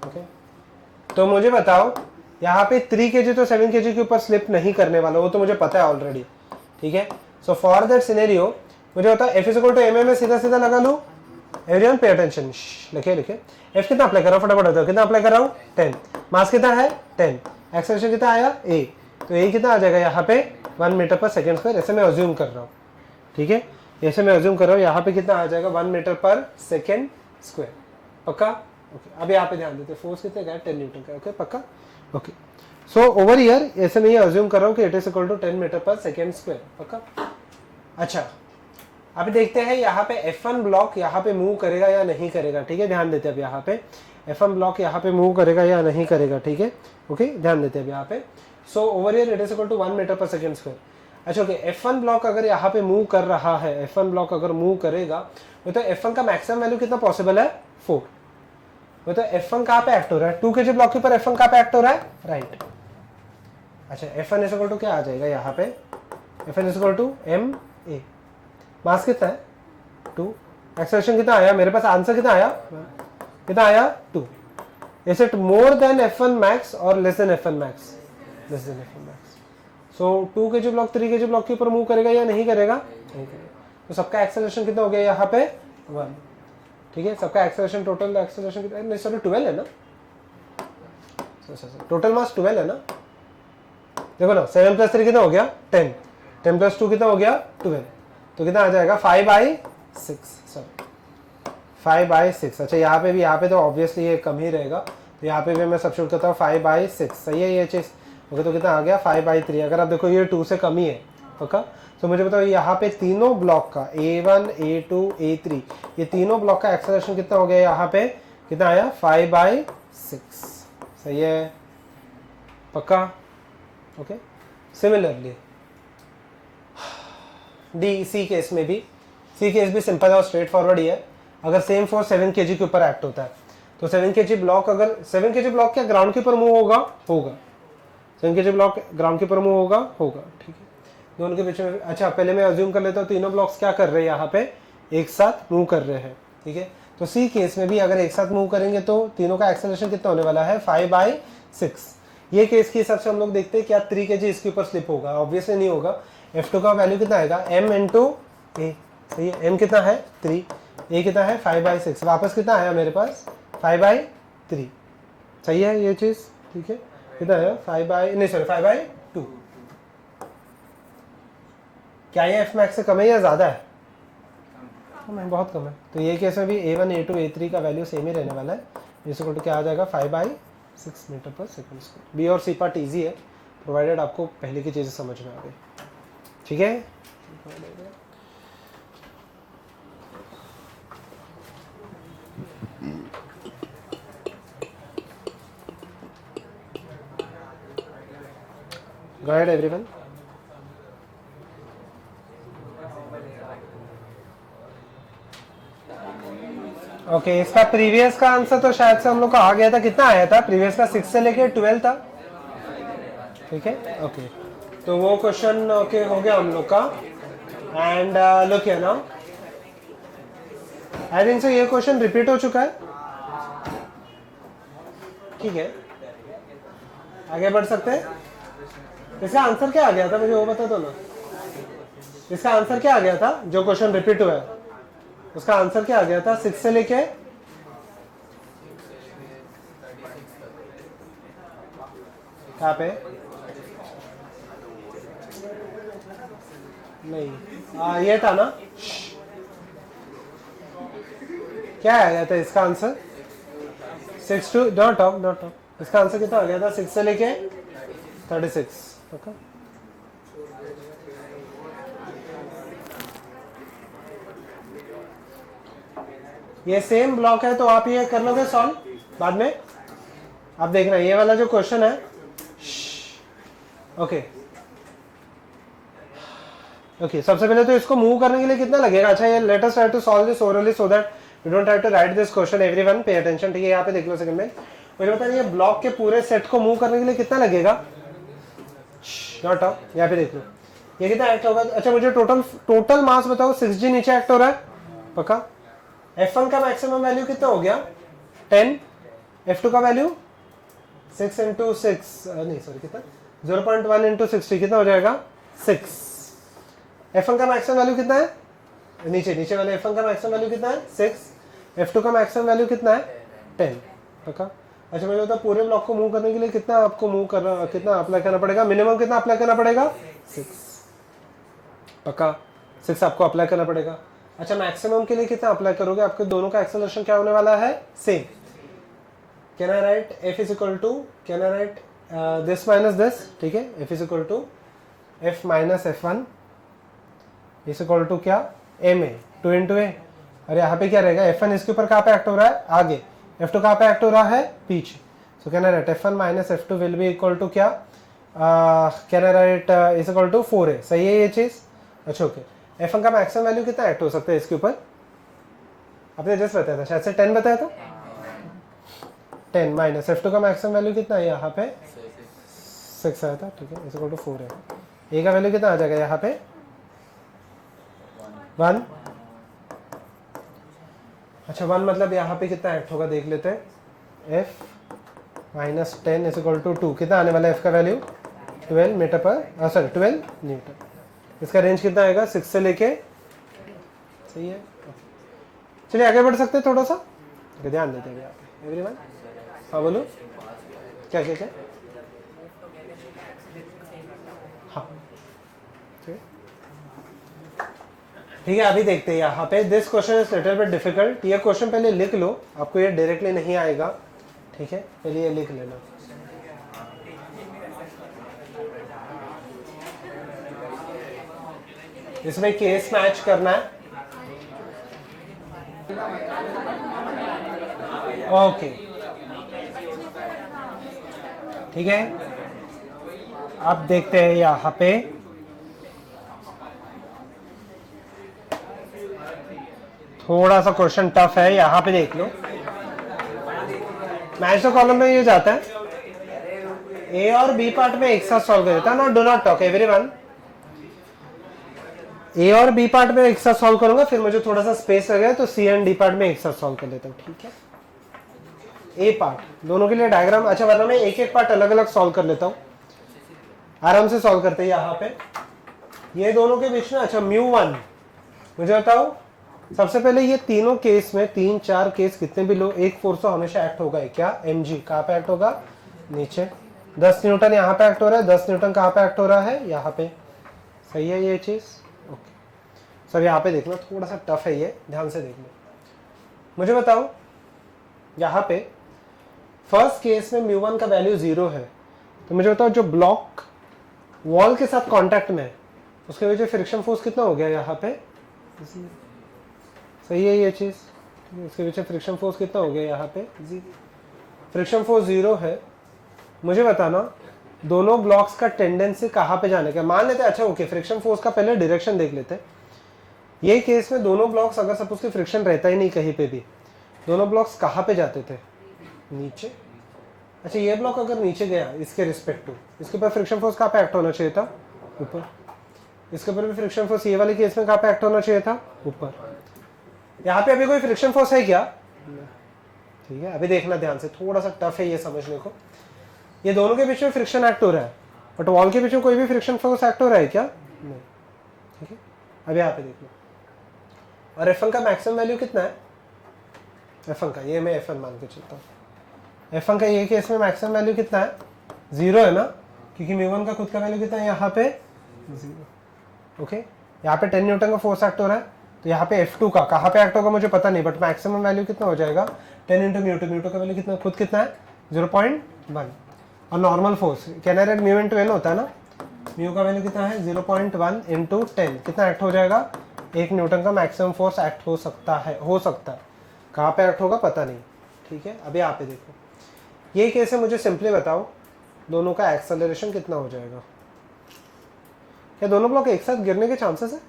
A: okay। तो मुझे बताओ यहाँ पे 3 kg तो 7 kg के ऊपर स्लिप नहीं करने वाला, वो तो मुझे पता है ऑलरेडी, ठीक है। सो फॉर दैट सिनेरियो मुझे बता F = m में सीधा सीधा लगा लूँ। एवरीवन पे अटेंशन, लिखे लिखे। F कितना अप्लाई कर रहा हूँ फटाफट बताओ, कितना अप्लाई कर रहा हूँ? 10। मास कितना है? 10। एक्सेलरेशन कितना आया? a। तो a कितना आ जाएगा यहाँ पे? 1 मीटर पर सेकेंड स्क्वायर। ऐसे मैं अज्यूम कर रहा हूँ, ठीक है, ऐसे मैं अज्यूम कर रहा हूँ। यहाँ पे कितना आ जाएगा? 1 मीटर पर सेकेंड स्क्वायर, पक्का? ओके अब यहाँ पे ध्यान देते, फोर्स कितने का है? 10 न्यूटन का, ओके पक्का। ओके सो ओवर हियर ऐसे मैं अज्यूम कर रहा हूँ कि it is equal to 10 meter पर सेकेंड स्क्वायर, पक्का। अच्छा अब देखते हैं यहाँ पे F1 ब्लॉक यहाँ पे मूव करेगा या नहीं करेगा, ठीक है। ध्यान देते हैं अब यहाँ पे F1 ब्लॉक यहाँ पे मूव करेगा या नहीं करेगा, ठीक है। ओके ध्यान देते हैं अब यहाँ पे। So over here it is equal to 1 meter पर सेकेंड स्क्वायर। अच्छा ओके F1 ब्लॉक अगर यहाँ पे मूव कर रहा है, F1 ब्लॉक अगर मूव करेगा तो F1 का मैक्सिमम वैल्यू कितना पॉसिबल है? 4। तो F1 कहाँ पे एक्ट हो रहा है? 2 kg ब्लॉक के ऊपर F1 कहाँ पे एक्ट हो रहा है? राइट। अच्छा F1 इज इक्वल टू क्या आ जाएगा यहाँ पे? F1 is equal to ma। Mass कितना है? 2। एक्सेलरेशन कितना आया मेरे पास, आंसर कितना आया, कितना आया 2. Is it more than F1 max और less than F1 max, less than F1 max. So 2 kg block 3 kg block के ऊपर मूव करेगा या नहीं करेगा, नहीं करेगा. तो सबका एक्सेलरेशन कितना हो गया यहाँ पे 1. ठीक है, सबका एक्सेलरेशन टोटल एक्सेलरेशन कितना, नहीं सॉरी 12 है ना, टोटल मास 12 है ना. देखो ना 7 + 3 कितना हो गया 10, 10 + 2 कितना हो गया 12. तो कितना आ जाएगा 5/6, सॉरी 5/6. अच्छा यहाँ पे भी, यहाँ पे तो ऑब्वियसली ये कम ही रहेगा, तो यहाँ पे भी मैं सब्स्टिट्यूट करता हूँ 5/6. सही है ये चीज़. ओके, तो कितना आ गया 5/3. अगर आप देखो ये 2 से कम ही है पक्का. तो मुझे बताओ यहाँ पे तीनों ब्लॉक का A1 A2 A3 ये तीनों ब्लॉक का एक्सेलरेशन कितना हो गया यहाँ पे, कितना आया 5/6. सही है पक्का. Okay, similarly D C case में भी, सी केस भी सिंपल और स्ट्रेट फॉरवर्ड ही है. अगर सेम फोर्स 7 kg के ऊपर एक्ट होता है तो 7 kg ब्लॉक, अगर 7 kg ब्लॉक क्या ग्राउंड के ऊपर मूव होगा, होगा 7 kg ब्लॉक ग्राउंड के ऊपर मूव होगा, होगा. ठीक है, दोनों के बीच में. अच्छा पहले मैं अज्यूम कर लेता हूँ तीनों ब्लॉक्स क्या कर रहे हैं यहाँ पे, एक साथ मूव कर रहे हैं. ठीक है, तो सी केस में भी अगर एक साथ मूव करेंगे तो तीनों का एक्सेलरेशन कितना होने वाला है 5/6. ये केस के हिसाब से हम लोग देखते हैं क्या 3 kg इसके ऊपर स्लिप होगा, ऑब्वियसली नहीं होगा. F2 का वैल्यू कितना आएगा m × a. सही है, m कितना है 3, a कितना है 5/6, वापस कितना आया मेरे पास 5/3. सही है ये चीज. ठीक है, कितना है 5/2. क्या ये F मैक्स से कम है या ज्यादा है, कम है, बहुत कम है. तो ये केस में भी A1 A2 A3 का वैल्यू सेम ही रहने वाला है. इसको क्या आ जाएगा 5/6 मीटर/सेकंड. बी और सी पार्ट ईजी है, प्रोवाइडेड आपको पहले की चीजें समझ में आ गई. ठीक है, go ahead everyone. ओके, इसका प्रीवियस का आंसर तो शायद से हम लोग का आ गया था. कितना आया था प्रीवियस का, 6 से लेके 12 था. ठीक है, ओके, तो वो क्वेश्चन ओके हो गया हम लोग का. And look here now, I think so ये क्वेश्चन रिपीट हो चुका है. ठीक है, आगे बढ़ सकते हैं. इसका आंसर क्या आ गया था मुझे वो बता दो ना. इसका आंसर क्या आ गया था जो क्वेश्चन रिपीट हुआ है, उसका आंसर क्या आ गया था 6 से लेके कहाँ पे, नहीं ये था ना, क्या आ गया था इसका आंसर 6 to डोंट टॉक. इसका आंसर कितना आ गया था 6 से लेके 36. ओके, ये सेम ब्लॉक है तो आप ये कर लोगे सॉल्व बाद में. आप देखना ये वाला जो क्वेश्चन है. ओके ओके, सबसे पहले तो इसको मूव करने के लिए कितना लगेगा. अच्छा, ये let us try to solve this orally so that you don't have to write this question. Everyone pay attention. ठीक है, यहाँ पे देख लो सेकंड में. मुझे बताइए ये ब्लॉक के पूरे सेट को मूव करने के लिए कितना लगेगा. नॉट ऑफ, यहाँ पे देख लो ये कितना एक्ट होगा. अच्छा मुझे टोटल मास बताओ. 6g नीचे एक्ट हो रहा है पक्का. F1 का मैक्सिमम वैल्यू कितना हो गया 10, F2 का वैल्यू 6 × 6 नहीं सॉरी कितना 0.1 × 60 कितना हो जाएगा 6. F1 का मैक्सिमम वैल्यू कितना है, नीचे वाले F1 का मैक्सिमम वैल्यू कितना है 6, F2 का मैक्सिमम वैल्यू कितना है 10 पक्का. अच्छा मुझे बताओ पूरे ब्लॉक को मूव करने के लिए कितना आपको मूव करना, कितना अप्लाई करना पड़ेगा, मिनिमम कितना अप्लाई करना पड़ेगा 6 पक्का. 6 आपको अप्लाई करना पड़ेगा. अच्छा मैक्सिमम के लिए कितना अप्लाई करोगे, आपके दोनों का एक्सेलरेशन क्या होने वाला है same. Can I write F is equal to, can I write this minus this. ठीक है, F is equal to F minus F1 is equal to क्या M A 2 × A. और यहाँ पे क्या रहेगा F1 इसके ऊपर कहाँ पे एक्ट हो रहा है आगे, F2 कहाँ पे एक्ट हो रहा है पीछे. So can I write F1 minus F2 will be equal to क्या, can I write is equal to 4A. सही है ये चीज. अच्छा ओके, F1 का मैक्सिमम वैल्यू कितना एक्ट हो सकता है इसके ऊपर, आपने जस्ट बताया था शायद से 10 बताया था. 10 माइनस F2 का मैक्सिमम वैल्यू कितना है यहाँ पे 6 आया था. ठीक है, is equal to 4A. A का वैल्यू कितना आ जाएगा यहाँ पे 1. अच्छा 1 मतलब यहाँ पे कितना एक्ट होगा देख लेते हैं। f minus 10 is equal to 2, कितना आने वाला है f का वैल्यू 12 मीटर पर, सॉरी 12 न्यूटन। इसका रेंज कितना आएगा 6 से लेके, सही है। चलिए आगे बढ़ सकते हैं थोड़ा सा, ध्यान देते हैं यहाँ पे एवरीवन। हाँ बोलो, क्या क्या क्या। हाँ ठीक है, अभी देखते हैं यहाँ पे। This question is little bit difficult. ये क्वेश्चन पहले लिख लो, आपको ये डायरेक्टली नहीं आएगा, ठीक है, पहले ये लिख लेना। इसमें केस मैच करना है, ओके ठीक है। अब देखते हैं यहाँ पे, थोड़ा सा क्वेश्चन टफ है, यहाँ पे देख लो। मैच द कॉलम में ये जाता है, ए और बी पार्ट में एक साथ सॉल्व कर देता है। Not, do not talk everyone. A और बी पार्ट में एक साथ सॉल्व करूंगा, फिर मुझे थोड़ा सा स्पेस लगेगा तो सी एंड डी पार्ट में एक साथ सॉल्व कर लेता हूँ, ठीक है। ए पार्ट दोनों के लिए डायग्राम, अच्छा वरना मैं एक एक पार्ट अलग अलग सॉल्व कर लेता हूँ, आराम से सॉल्व करते हैं। यहाँ पे ये दोनों के बीच में, अच्छा μ1 मुझे बताओ, सबसे पहले ये तीनों केस में 3-4 केस कितने भी लो, एक फोर्स तो हमेशा एक्ट होगा, क्या mg कहाँ पे एक्ट होगा, नीचे। 10 न्यूटन यहाँ पे एक्ट हो रहा है, 10 न्यूटन कहाँ पे एक्ट हो रहा है, यहाँ पे, सही है ये चीज, ओके। सब यहाँ पे देखना, थोड़ा सा टफ है ये, ध्यान से देखना। मुझे बताओ यहाँ पे फर्स्ट केस में μ1 का वैल्यू 0 है, तो मुझे बताओ जो ब्लॉक वॉल के साथ कांटेक्ट में है उसके वजह फ्रिक्शन फोर्स कितना हो गया यहाँ पे, सही है ये चीज, इसके पीछे फ्रिक्शन फोर्स कितना हो गया यहाँ पे, फ्रिक्शन फोर्स 0 है। मुझे बताना दोनों ब्लॉक्स का टेंडेंसी कहाँ पे जाने का, मान लेते हैं, अच्छा ओके, फ्रिक्शन फोर्स का पहले डायरेक्शन देख लेते हैं। ये केस में दोनों ब्लॉक्स अगर सपोज कि फ्रिक्शन रहता ही नहीं कहीं पे भी, दोनों ब्लॉक्स कहाँ पे जाते थे, नीचे। अच्छा ये ब्लॉक अगर नीचे गया इसके रिस्पेक्ट टू, इसके ऊपर फ्रिक्शन फोर्स कहाँ पे एक्ट होना चाहिए था, ऊपर। इसके ऊपर भी फ्रिक्शन फोर्स ये वाले केस में कहाँ पे एक्ट होना चाहिए था, ऊपर। यहाँ पे अभी कोई फ्रिक्शन फोर्स है क्या, ठीक है। अभी देखना ध्यान से, थोड़ा सा टफ है ये समझने को। ये दोनों के बीच में फ्रिक्शन एक्ट हो रहा है, बट वॉल के बीच में कोई भी फ्रिक्शन फोर्स एक्ट हो रहा है क्या, नहीं, ठीक है। अब यहाँ पे देखो, और F1 का मैक्सिमम वैल्यू कितना है, F1 का, ये मैं F1 मान के चलता हूँ। F1 का ये केस में मैक्सिमम वैल्यू कितना है, 0 है ना, क्योंकि μ1 का खुद का वैल्यू कितना है यहाँ पे 0, ओके। यहाँ पे 10 न्यूटन का फोर्स एक्ट हो रहा है, तो यहाँ पे F2 का कहाँ पे एक्ट होगा मुझे पता नहीं, बट मैक्सिमम वैल्यू कितना हो जाएगा 10 इंटू म्यू 2, म्यू 2 का वैल्यू कितना, खुद कितना है 0.1। और normal force can write mu into N होता है ना, म्यू का वैल्यू कितना है 0.1 इंटू 10, कितना एक्ट हो जाएगा, 1 न्यूटन का मैक्सिमम फोर्स एक्ट हो सकता है, कहाँ पे एक्ट होगा पता नहीं, ठीक है। अभी यहाँ पे देखो, ये केस है, मुझे सिंपली बताओ दोनों का एक्सेलरेशन कितना हो जाएगा। क्या दोनों ब्लॉक एक साथ गिरने के चांसेस है,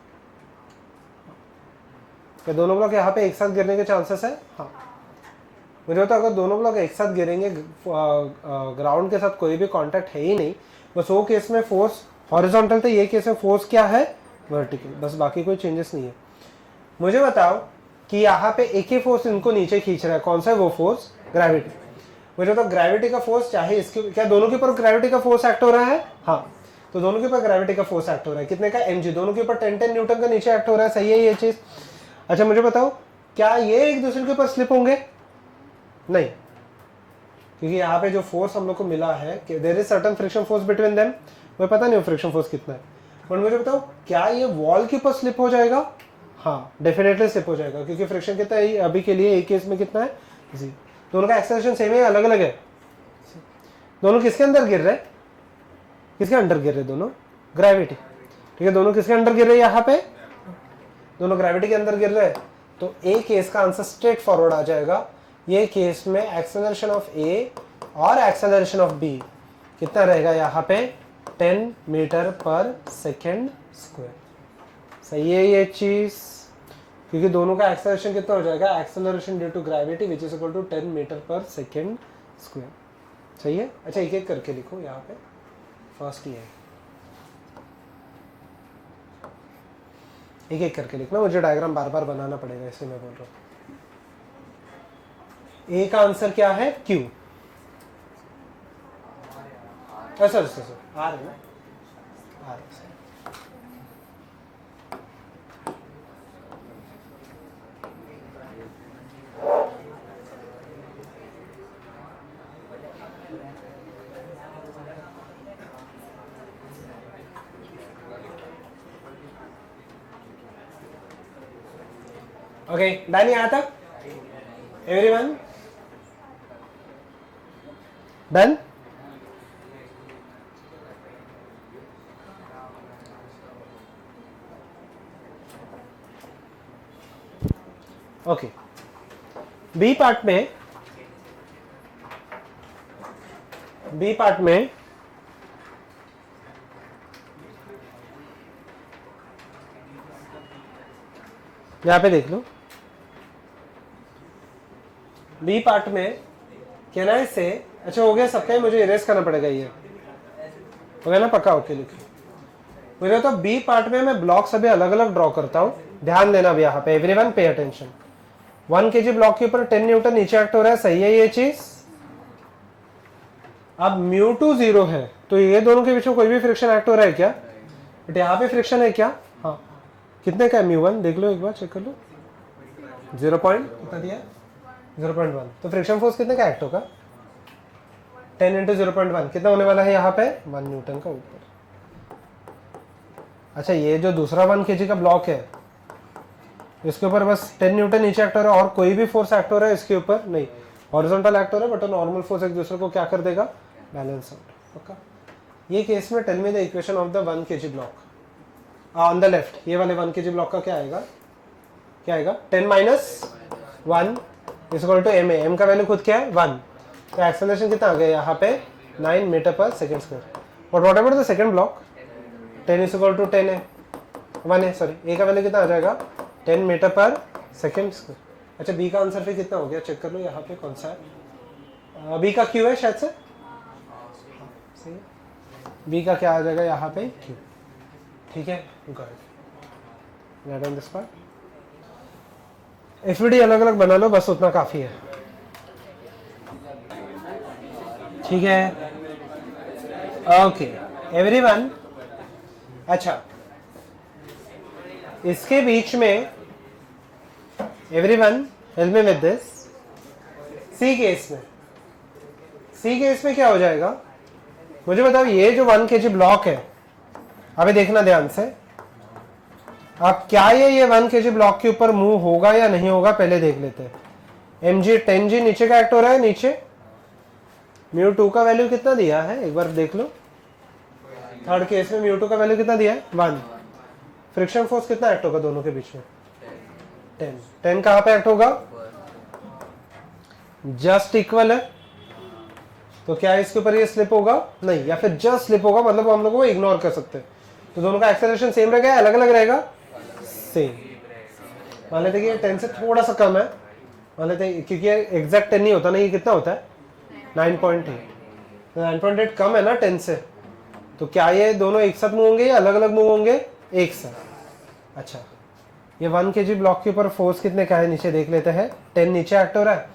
A: क्या दोनों ब्लॉक यहाँ पे एक साथ गिरने के चांसेस है, हाँ। मुझे होता अगर दोनों ब्लॉक एक साथ गिरेंगे, ग्राउंड के साथ कोई भी कांटेक्ट है ही नहीं, बस वो केस में फोर्स हॉरिजॉन्टल थे, ये केस में फोर्स क्या है, वर्टिकल, बस बाकी कोई चेंजेस नहीं है। मुझे बताओ कि यहाँ पे एक ही फोर्स इनको नीचे खींच रहा है, कौन सा है वो फोर्स, ग्रेविटी। मुझे तो ग्रेविटी का फोर्स चाहे इसके, क्या दोनों के ऊपर ग्रेविटी का फोर्स एक्ट हो रहा है, हाँ, तो दोनों के ऊपर ग्रेविटी का फोर्स एक्ट हो रहा है, कितने का, mg, दोनों के ऊपर 10 न्यूटन का नीचे एक्ट हो रहा है, सही है ये चीज। अच्छा मुझे बताओ क्या ये एक दूसरे के ऊपर स्लिप होंगे, नहीं, क्योंकि यहाँ पे जो फोर्स हम लोग को मिला है कि there is certain friction force between them, मुझे पता नहीं फ्रिक्शन फोर्स कितना है, बट मुझे बताओ क्या ये वॉल के ऊपर स्लिप हो जाएगा, हाँ डेफिनेटली स्लिप हो जाएगा, क्योंकि फ्रिक्शन कितना है अभी के लिए, एक केस में कितना है जी, दोनों का एक्सेलरेशन सेम है, अलग अलग है, दोनों किसके अंदर गिर रहे, किसके अंडर गिर रहे, दोनों ग्रेविटी, ठीक है, दोनों किसके अंडर गिर रहे, यहाँ पे दोनों ग्रेविटी के अंदर गिर रहे हैं, तो ए केस का आंसर स्ट्रेट फॉरवर्ड आ जाएगा। ये केस में एक्सेलरेशन ऑफ ए और एक्सेलरेशन ऑफ बी कितना रहेगा यहाँ पे 10 मीटर पर सेकेंड स्क्वायर, सही है ये चीज, क्योंकि दोनों का एक्सेलरेशन कितना हो जाएगा, acceleration due to gravity which is equal to 10 meter पर सेकेंड स्क्वायर, सही है। अच्छा एक एक करके लिखो यहाँ पे, फर्स्ट ये एक एक करके लिखना, मुझे डायग्राम बार बार बनाना पड़ेगा, इसलिए मैं बोल रहा हूँ। ए का आंसर क्या है क्यू, सर आर है ना, आर। ओके, डन यहाँ तक everyone, done. Okay, B part में यहां पे देख लो, बी पार्ट में कहना है इससे, अच्छा हो गया सबका ही, मुझे इरेज करना पड़ेगा, ये हो गया ना पक्का, ओके लिखिए। मुझे तो बी पार्ट में मैं ब्लॉक सभी अलग अलग ड्रॉ करता हूं, ध्यान देना भी यहाँ पे, everyone pay attention. 1 kg block के ऊपर 10 न्यूटन नीचे एक्ट हो रहा है, सही है ये चीज। अब μ2 0 है, तो ये दोनों के बीच में कोई भी फ्रिक्शन एक्ट हो रहा है क्या? बट यहाँ पे फ्रिक्शन है क्या? हाँ, कितने का है μ1 देख लो एक बार, चेक कर लो, 0 पॉइंट कितना दिया, 0.1। तो फ्रिक्शन फोर्स कितने का एक्ट होगा? 10 × 0.1 कितना होने वाला है यहाँ पे? 1 न्यूटन का ऊपर। अच्छा, ये जो दूसरा 1 kg का ब्लॉक है, इसके ऊपर बस 10 न्यूटन नीचे एक्ट हो रहा है, और कोई भी फोर्स एक्ट हो रहा है इसके ऊपर नहीं, हॉरिजॉन्टल एक्ट हो रहा है, बट नॉर्मल फोर्स एक दूसरे को क्या कर देगा? Balance out. ओके, ये केस में tell me the equation of the 1 kg block on the left. ये वाले 1 kg ब्लॉक का क्या आएगा? 10 - 1 = ma। m का वैल्यू खुद क्या है? 1। तो एक्सेलरेशन कितना आ गया यहाँ पे? 9 मीटर/सेकंड²। और what about the second block? 10 = 10 है, 1 है, सॉरी, ए का वैल्यू कितना आ जाएगा? 10 मीटर/सेकंड²। अच्छा, बी का आंसर फिर कितना हो गया? चेक कर लो यहाँ पे कौन सा है, बी का क्यू है शायद से, सही है, बी का क्या आ जाएगा यहाँ पे? क्यू। ठीक है, दिस पार्ट एफडी अलग अलग बना लो, बस उतना काफी है। ठीक है, ओके एवरीवन। अच्छा, इसके बीच में everyone help me with this, C case में क्या हो जाएगा मुझे बताओ। ये जो 1 kg ब्लॉक है, अभी देखना ध्यान से, अब क्या ये 1 kg ब्लॉक के ऊपर मूव होगा या नहीं होगा, पहले देख लेते हैं। mg 10g नीचे का एक्ट हो रहा है, नीचे μ2 का वैल्यू कितना दिया है एक बार देख लो। थर्ड केस में μ2 का वैल्यू कितना दिया है? 1। फ्रिक्शन फोर्स कितना एक्ट होगा दोनों के बीच में? 10। 10 कहां पे एक्ट होगा? जस्ट इक्वल है, तो क्या इसके ऊपर ये स्लिप होगा? नहीं, या फिर जस्ट स्लिप होगा, मतलब हम लोग को इग्नोर कर सकते हैं। तो दोनों का एक्सेलरेशन सेम रहेगा, अलग अलग रहेगा? सेम। मान लेते कि ये 10 से थोड़ा सा कम है, मान लेते क्योंकि एग्जैक्ट 10 नहीं होता ना, ये कितना होता है? 9.8। 9.8 कम है ना 10 से, तो क्या ये दोनों एक साथ मूव होंगे या अलग अलग मूव होंगे? एक साथ। अच्छा, ये 1 kg ब्लॉक के ऊपर फोर्स कितने का है नीचे देख लेते हैं। 10 नीचे एक्ट हो रहा है,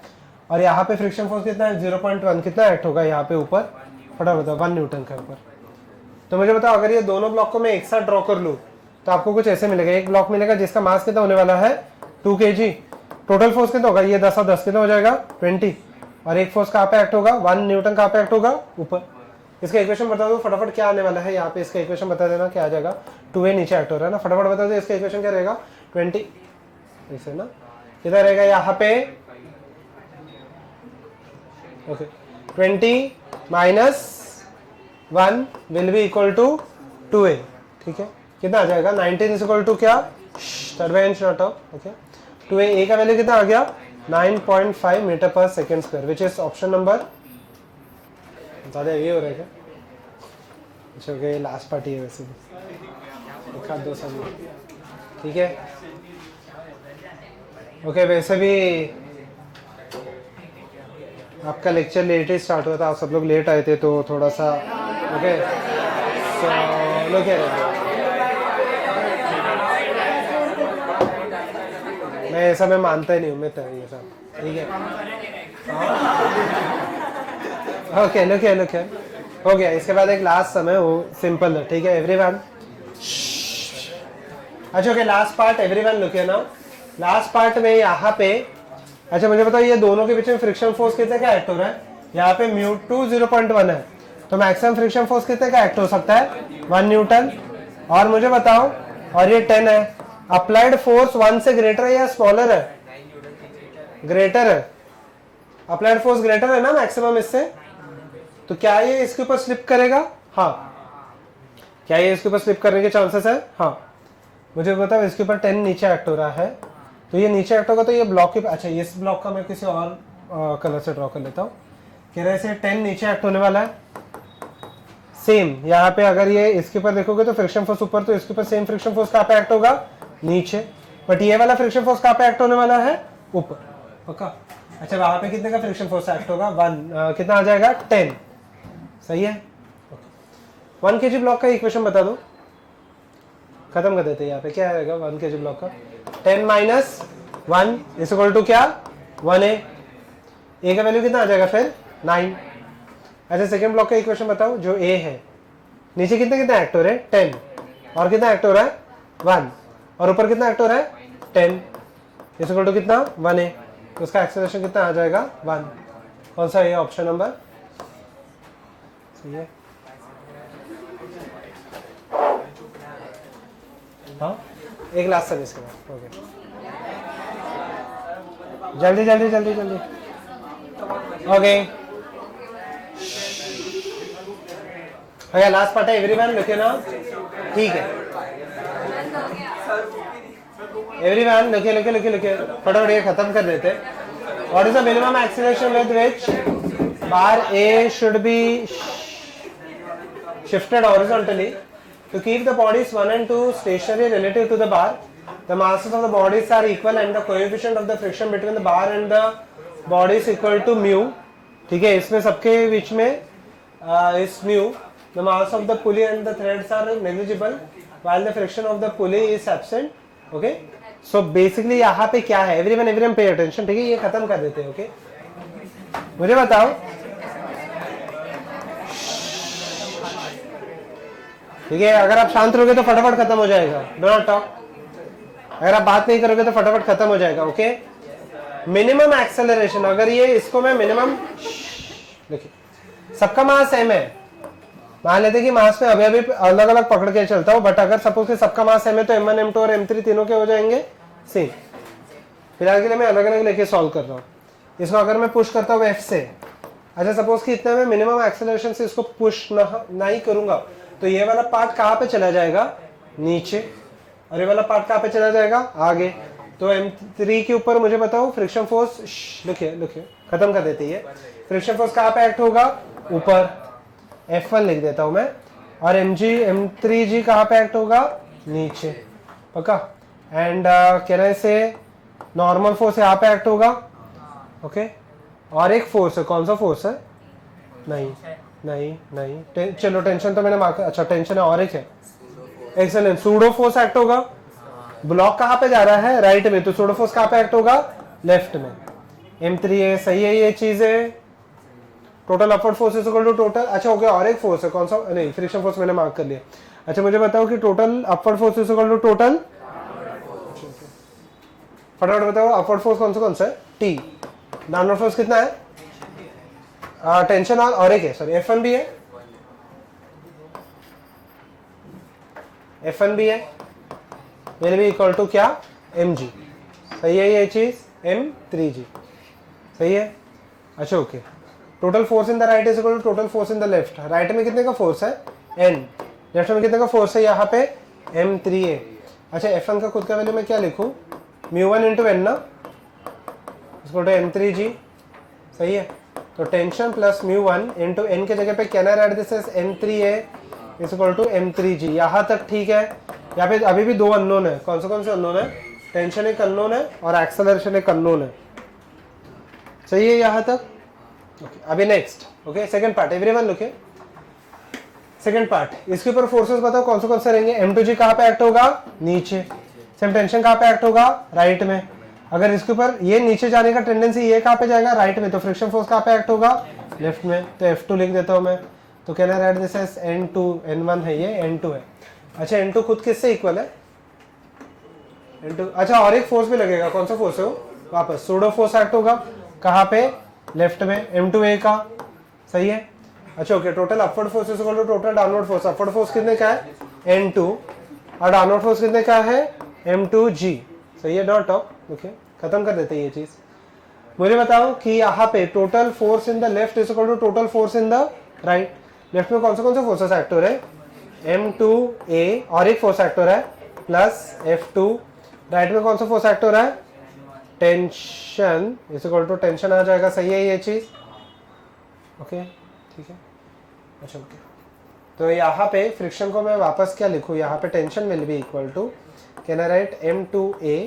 A: और यहाँ पे फ्रिक्शन फोर्स कितना है? 0.1। कितना एक्ट होगा यहाँ पे ऊपर? फटाफट बताओ, 1 न्यूटन के ऊपर। तो मुझे बताओ, अगर ये दोनों ब्लॉक को मैं एक साथ ड्रॉ कर लूँ तो आपको कुछ ऐसे मिलेगा। एक ब्लॉक मिलेगा जिसका मास कितना होने वाला है? 2 kg। टोटल फोर्स कितना होगा? ये 10 और 10 कितना हो जाएगा? 20। और एक फोर्स कहाँ पे एक्ट होगा? 1 न्यूटन कहाँ पे एक्ट होगा? ऊपर। इसका इक्वेशन बता दो फटाफट, क्या आने वाला है यहाँ पे? इसका इक्वेशन बता देना, क्या आ जाएगा? 2a नीचे एक्ट हो रहा है ना, फटाफट बता दो इसका इक्वेशन क्या रहेगा? 20 ऐसे ना, कितना रहेगा यहाँ पे? Okay, 20 - 1 will be equal to 2a। ठीक है, कितना आ जाएगा? 19 = क्या? Turbine not off. Okay, 2a, a का वैल्यू कितना आ गया? 9.5 मीटर/सेकंड², विच इज ऑप्शन नंबर। ज़्यादा ये हो रहा है क्या? अच्छा, ओके, लास्ट पार्टी है वैसे भी, एक हाथ दो सब। ठीक है, ओके, वैसे भी आपका लेक्चर लेट ही स्टार्ट हुआ था, आप सब लोग लेट आए थे, तो थोड़ा सा ओके। सो लोग क्या रहते हैं, मैं ऐसा मैं मानता ही नहीं हूँ, मैं ये सब ठीक है। ओके लुक हो गया। इसके बाद एक लास्ट सम है, वो सिंपल है, ठीक है एवरीवन। अच्छा okay, last part everyone look है नाउ। लास्ट पार्ट में यहाँ पे, अच्छा मुझे बताओ ये दोनों के बीच में फ्रिक्शन फोर्स कितने का एक्ट हो रहा है? यहाँ पे μ2 0.1 है, तो मैक्सिमम फ्रिक्शन फोर्स कितने का एक्ट हो सकता है? 1 न्यूटन। और मुझे बताओ, और ये 10 है, अप्लाइड फोर्स 1 से ग्रेटर है या स्मॉलर है? ग्रेटर है। अप्लाइड फोर्स ग्रेटर है ना मैक्सिमम इससे, तो क्या ये इसके ऊपर स्लिप करेगा? हाँ। क्या ये इसके ऊपर स्लिप करने के चांसेस है? हाँ। मुझे बताओ इसके ऊपर 10 नीचे एक्ट हो रहा है, तो ये नीचे एक्ट होगा तो ये ब्लॉक के, अच्छा इस ब्लॉक का मैं किसी और कलर से ड्रॉ कर लेता हूँ। कह रहे से 10 नीचे एक्ट होने वाला है। सेम यहाँ पे अगर ये इसके ऊपर देखोगे तो फ्रिक्शन फोर्स ऊपर, तो इसके ऊपर सेम फ्रिक्शन फोर्स कहाँ पे एक्ट होगा? नीचे। बट ये वाला फ्रिक्शन फोर्स कहाँ पे एक्ट होने वाला है? ऊपर। ओके। अच्छा वहां पे कितने का फ्रिक्शन फोर्स एक्ट होगा? 1 कितना आ जाएगा? 10। सही है। 1 kg ब्लॉक का इक्वेशन बता दो, खत्म कर देते हैं। यहाँ पे क्या आएगा 1 kg ब्लॉक का? 10 माइनस 1 इज इक्वल टू क्या? 1a। ए का वैल्यू कितना आ जाएगा फिर? 9। अच्छा सेकेंड ब्लॉक का इक्वेशन बताओ, जो ए है। नीचे कितने कितना एक्ट हो रहे हैं? 10। और कितना एक्ट हो रहा है? 1। और ऊपर कितना एक्ट हो रहा है? 10 इज इक्वल टू कितना? 1a। तो उसका एक्सेलरेशन कितना आ जाएगा? 1। कौन सा है? ऑप्शन नंबर सही है। हाँ एक लास्ट सर इसके बाद। ओके जल्दी जल्दी जल्दी जल्दी। ओके लास्ट पार्ट है एवरीवन, लिखे ना? ठीक है एवरीवन, लिखे लिखे लिखे लिखे फटाफट ये खत्म कर देते। What is the minimum acceleration with which bar A should be shifted horizontally to keep the bodies 1 and 2 stationary relative to the bar? The masses of the bodies are equal and the coefficient of the friction between the bar and the body is equal to mu. ठीक है, इसमें सबके बीच में is mu. The mass of the pulley and the threads are negligible while the friction of the pulley is absent. Okay? So basically यहाँ पे क्या है? Everyone pay attention. ठीक है, ये खत्म कर देते हैं। Okay? मुझे बताओ, ठीक है, अगर आप शांत रहोगे तो फटाफट खत्म हो जाएगा। Do not talk. अगर आप बात नहीं करोगे तो फटाफट खत्म हो जाएगा। ओके, मिनिमम एक्सेलरेशन, अगर ये इसको मैं मिनिमम, देखिए सबका मास सेम है, मान लेते कि मास में अभी अभी अलग अलग पकड़ के चलता हूं, बट अगर सपोज कि सबका मास सेम है तो m1 m2 और m3 तीनों के हो जाएंगे सेम। फिलहाल के लिए मैं अलग अलग लेके सॉल्व कर रहा हूँ। इसको अगर मैं पुश करता हूँ f से, अच्छा सपोज कि इतना मैं मिनिमम एक्सेलरेशन से इसको पुश नहीं करूंगा, तो ये वाला पार्ट कहाँ पे चला जाएगा? नीचे। और ये वाला पार्ट कहाँ पे चला जाएगा? आगे। तो M3 के ऊपर मुझे बताओ फ्रिक्शन फोर्स, लिखिए लिखिए खत्म कर देते हैं। फ्रिक्शन फोर्स कहाँ पे एक्ट होगा? ऊपर। F1 लिख देता हूं मैं। और M3G कहाँ पे एक्ट होगा? नीचे। पक्का? एंड कहने से नॉर्मल फोर्स यहाँ पे एक्ट होगा। ओके, और एक फोर्स है, कौन सा फोर्स है? नहीं नहीं नहीं, चलो टेंशन तो मैंने मार्क, अच्छा टेंशन है, और एक है एक्सेलेंट, सूडो फोर्स एक्ट होगा। ब्लॉक कहाँ पे जा रहा है? राइट में, तो सूडो फोर्स कहाँ पे एक्ट होगा? लेफ्ट में। M3 है, सही है ये चीज है। Total upward force is equal to total, अच्छा हो गया, और एक फोर्स है, कौन सा? नहीं, फ्रिक्शन फोर्स मैंने मार्क कर लिया। अच्छा मुझे बताओ कि total upward force is equal to total, फटाफट बताओ अपवर्ड फोर्स कौन सा है? T। डाउनवर्ड फोर्स कितना है? टेंशन और एक है, सॉरी F1 भी है, F1 भी है, मेरे भी इक्वल टू क्या? mg। सही है ये चीज? M3g सही है। अच्छा okay, total force in the right is equal to total force in the left. Right में कितने का फोर्स है? n। लेफ्ट में कितने का फोर्स है? यहाँ पे M3a। अच्छा F1 का खुद का वैल्यू मैं क्या लिखूं? μ1 इंटू n ना, इक्वल टू M3g। सही है, तो टेंशन प्लस μ1 इंटू n के जगह पे can I write this as M3a is equal to M3g। यहाँ तक ठीक है। यहाँ पे अभी भी दो अननोन है, कौन से अननोन है? टेंशन एक अननोन है और एक्सेलरेशन एक अननोन है। सही है यहाँ तक? ओके, अभी next. Okay, second part everyone look. Second part, इसके ऊपर फोर्सेस बताओ कौन से रहेंगे? M2g कहाँ पे एक्ट होगा? नीचे। सेम टेंशन कहाँ पे एक्ट होगा? राइट में। अगर इसके ऊपर ये नीचे जाने का टेंडेंसी ये कहाँ पे जाएगा, राइट में, तो फ्रिक्शन फोर्स कहाँ पे एक्ट होगा, लेफ्ट में, तो F2 लिख देता हूँ मैं। तो can I write this as N2, N1 है ये, N2 है। अच्छा N2 खुद किससे इक्वल है, N2, अच्छा और एक फोर्स भी लगेगा, कौन सा फोर्स है वो, वापस सूडो फोर्स एक्ट होगा, कहाँ पे, लेफ्ट में, M2A का, सही है। अच्छा okay, total upward force is equal to total downward force. Upward force कितने का है, N2, और डाउनवर्ड फोर्स कितने का है, M2G, सही है। डॉट ऑफ, ओके खत्म कर देते हैं ये चीज। मुझे बताओ कि यहाँ पे total force in the left is equal to total force in the right. Left में कौन से फोर्सेस एक्ट हो रहे हैं, M2A और एक फोर्स एक्ट हो रहा है प्लस F2। राइट में कौन सा फोर्स एक्ट हो रहा है, tension is equal to tension आ जाएगा, सही है ये चीज, ओके ठीक है। अच्छा ओके, तो यहाँ पे फ्रिक्शन को मैं वापस क्या लिखूँ, यहाँ पे tension will be equal to, can I write M2A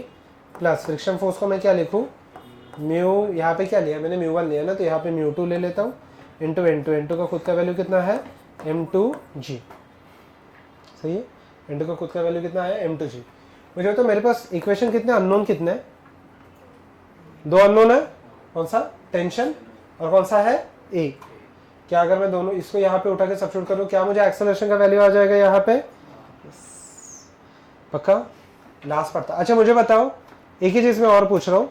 A: plus friction force को मैं क्या लिखूँ, म्यू, यहाँ पे क्या लिया मैंने, म्यू1 लिया ना, तो यहाँ पे म्यू2 ले लेता हूँ, इंटू N2 का खुद का वैल्यू कितना है, M2G, सही है। N2 का खुद का वैल्यू कितना है, M2G। मुझे तो मेरे पास इक्वेशन कितने अननोन कितने हैं, दो अननोन है, कौन सा, टेंशन और कौन सा है, A। क्या अगर मैं दोनों इसको यहाँ पे उठा के सब्स्टिट्यूट करूँ, क्या मुझे एक्सेलरेशन का वैल्यू आ जाएगा यहाँ पे, पक्का लास्ट पड़ता। अच्छा मुझे बताओ, एक ही चीज मैं और पूछ रहा हूँ,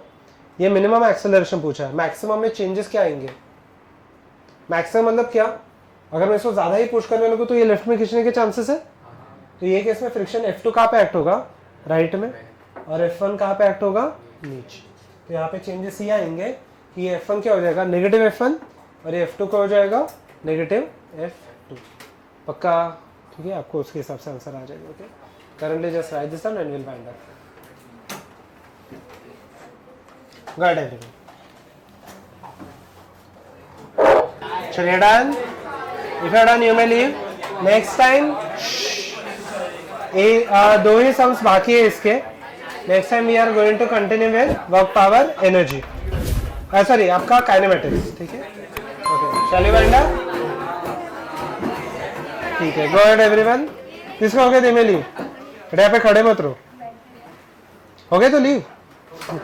A: ये मिनिमम एक्सेलरेशन पूछा है, मैक्सिमम में चेंजेस क्या आएंगे, मैक्सिमम मतलब क्या, अगर मैं इसको ज्यादा ही पुश करने लगूँ तो ये लेफ्ट में खींचने के चांसेस है, तो ये केस में फ्रिक्शन F2 कहाँ पे एक्ट होगा, राइट में, और F1 कहाँ पे एक्ट होगा, नीचे। तो यहाँ पे चेंजेस ये आएंगे कि ये F1 क्या हो जाएगा, नेगेटिव F1, और ये F2 क्या हो जाएगा, नेगेटिव F2, पक्का, ठीक है। आपको उसके हिसाब से आंसर आ जाएगा, okay. Currently just right this down and will find out. Got everything. So you're done. If you're done, you may leave. Next time, दो ही सम्स बाकी है इसके। Next time we are going to continue with work, power, energy. Sorry, आपका kinematics, ठीक है? Okay. Shall we wind up? ठीक है. Go ahead everyone. किसका हो गया? They may leave. यहाँ पे खड़े मत रहो. हो गए तो लीव.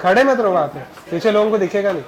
A: खड़े मत रहो वहाँ पे, पीछे लोगों को दिखेगा नहीं।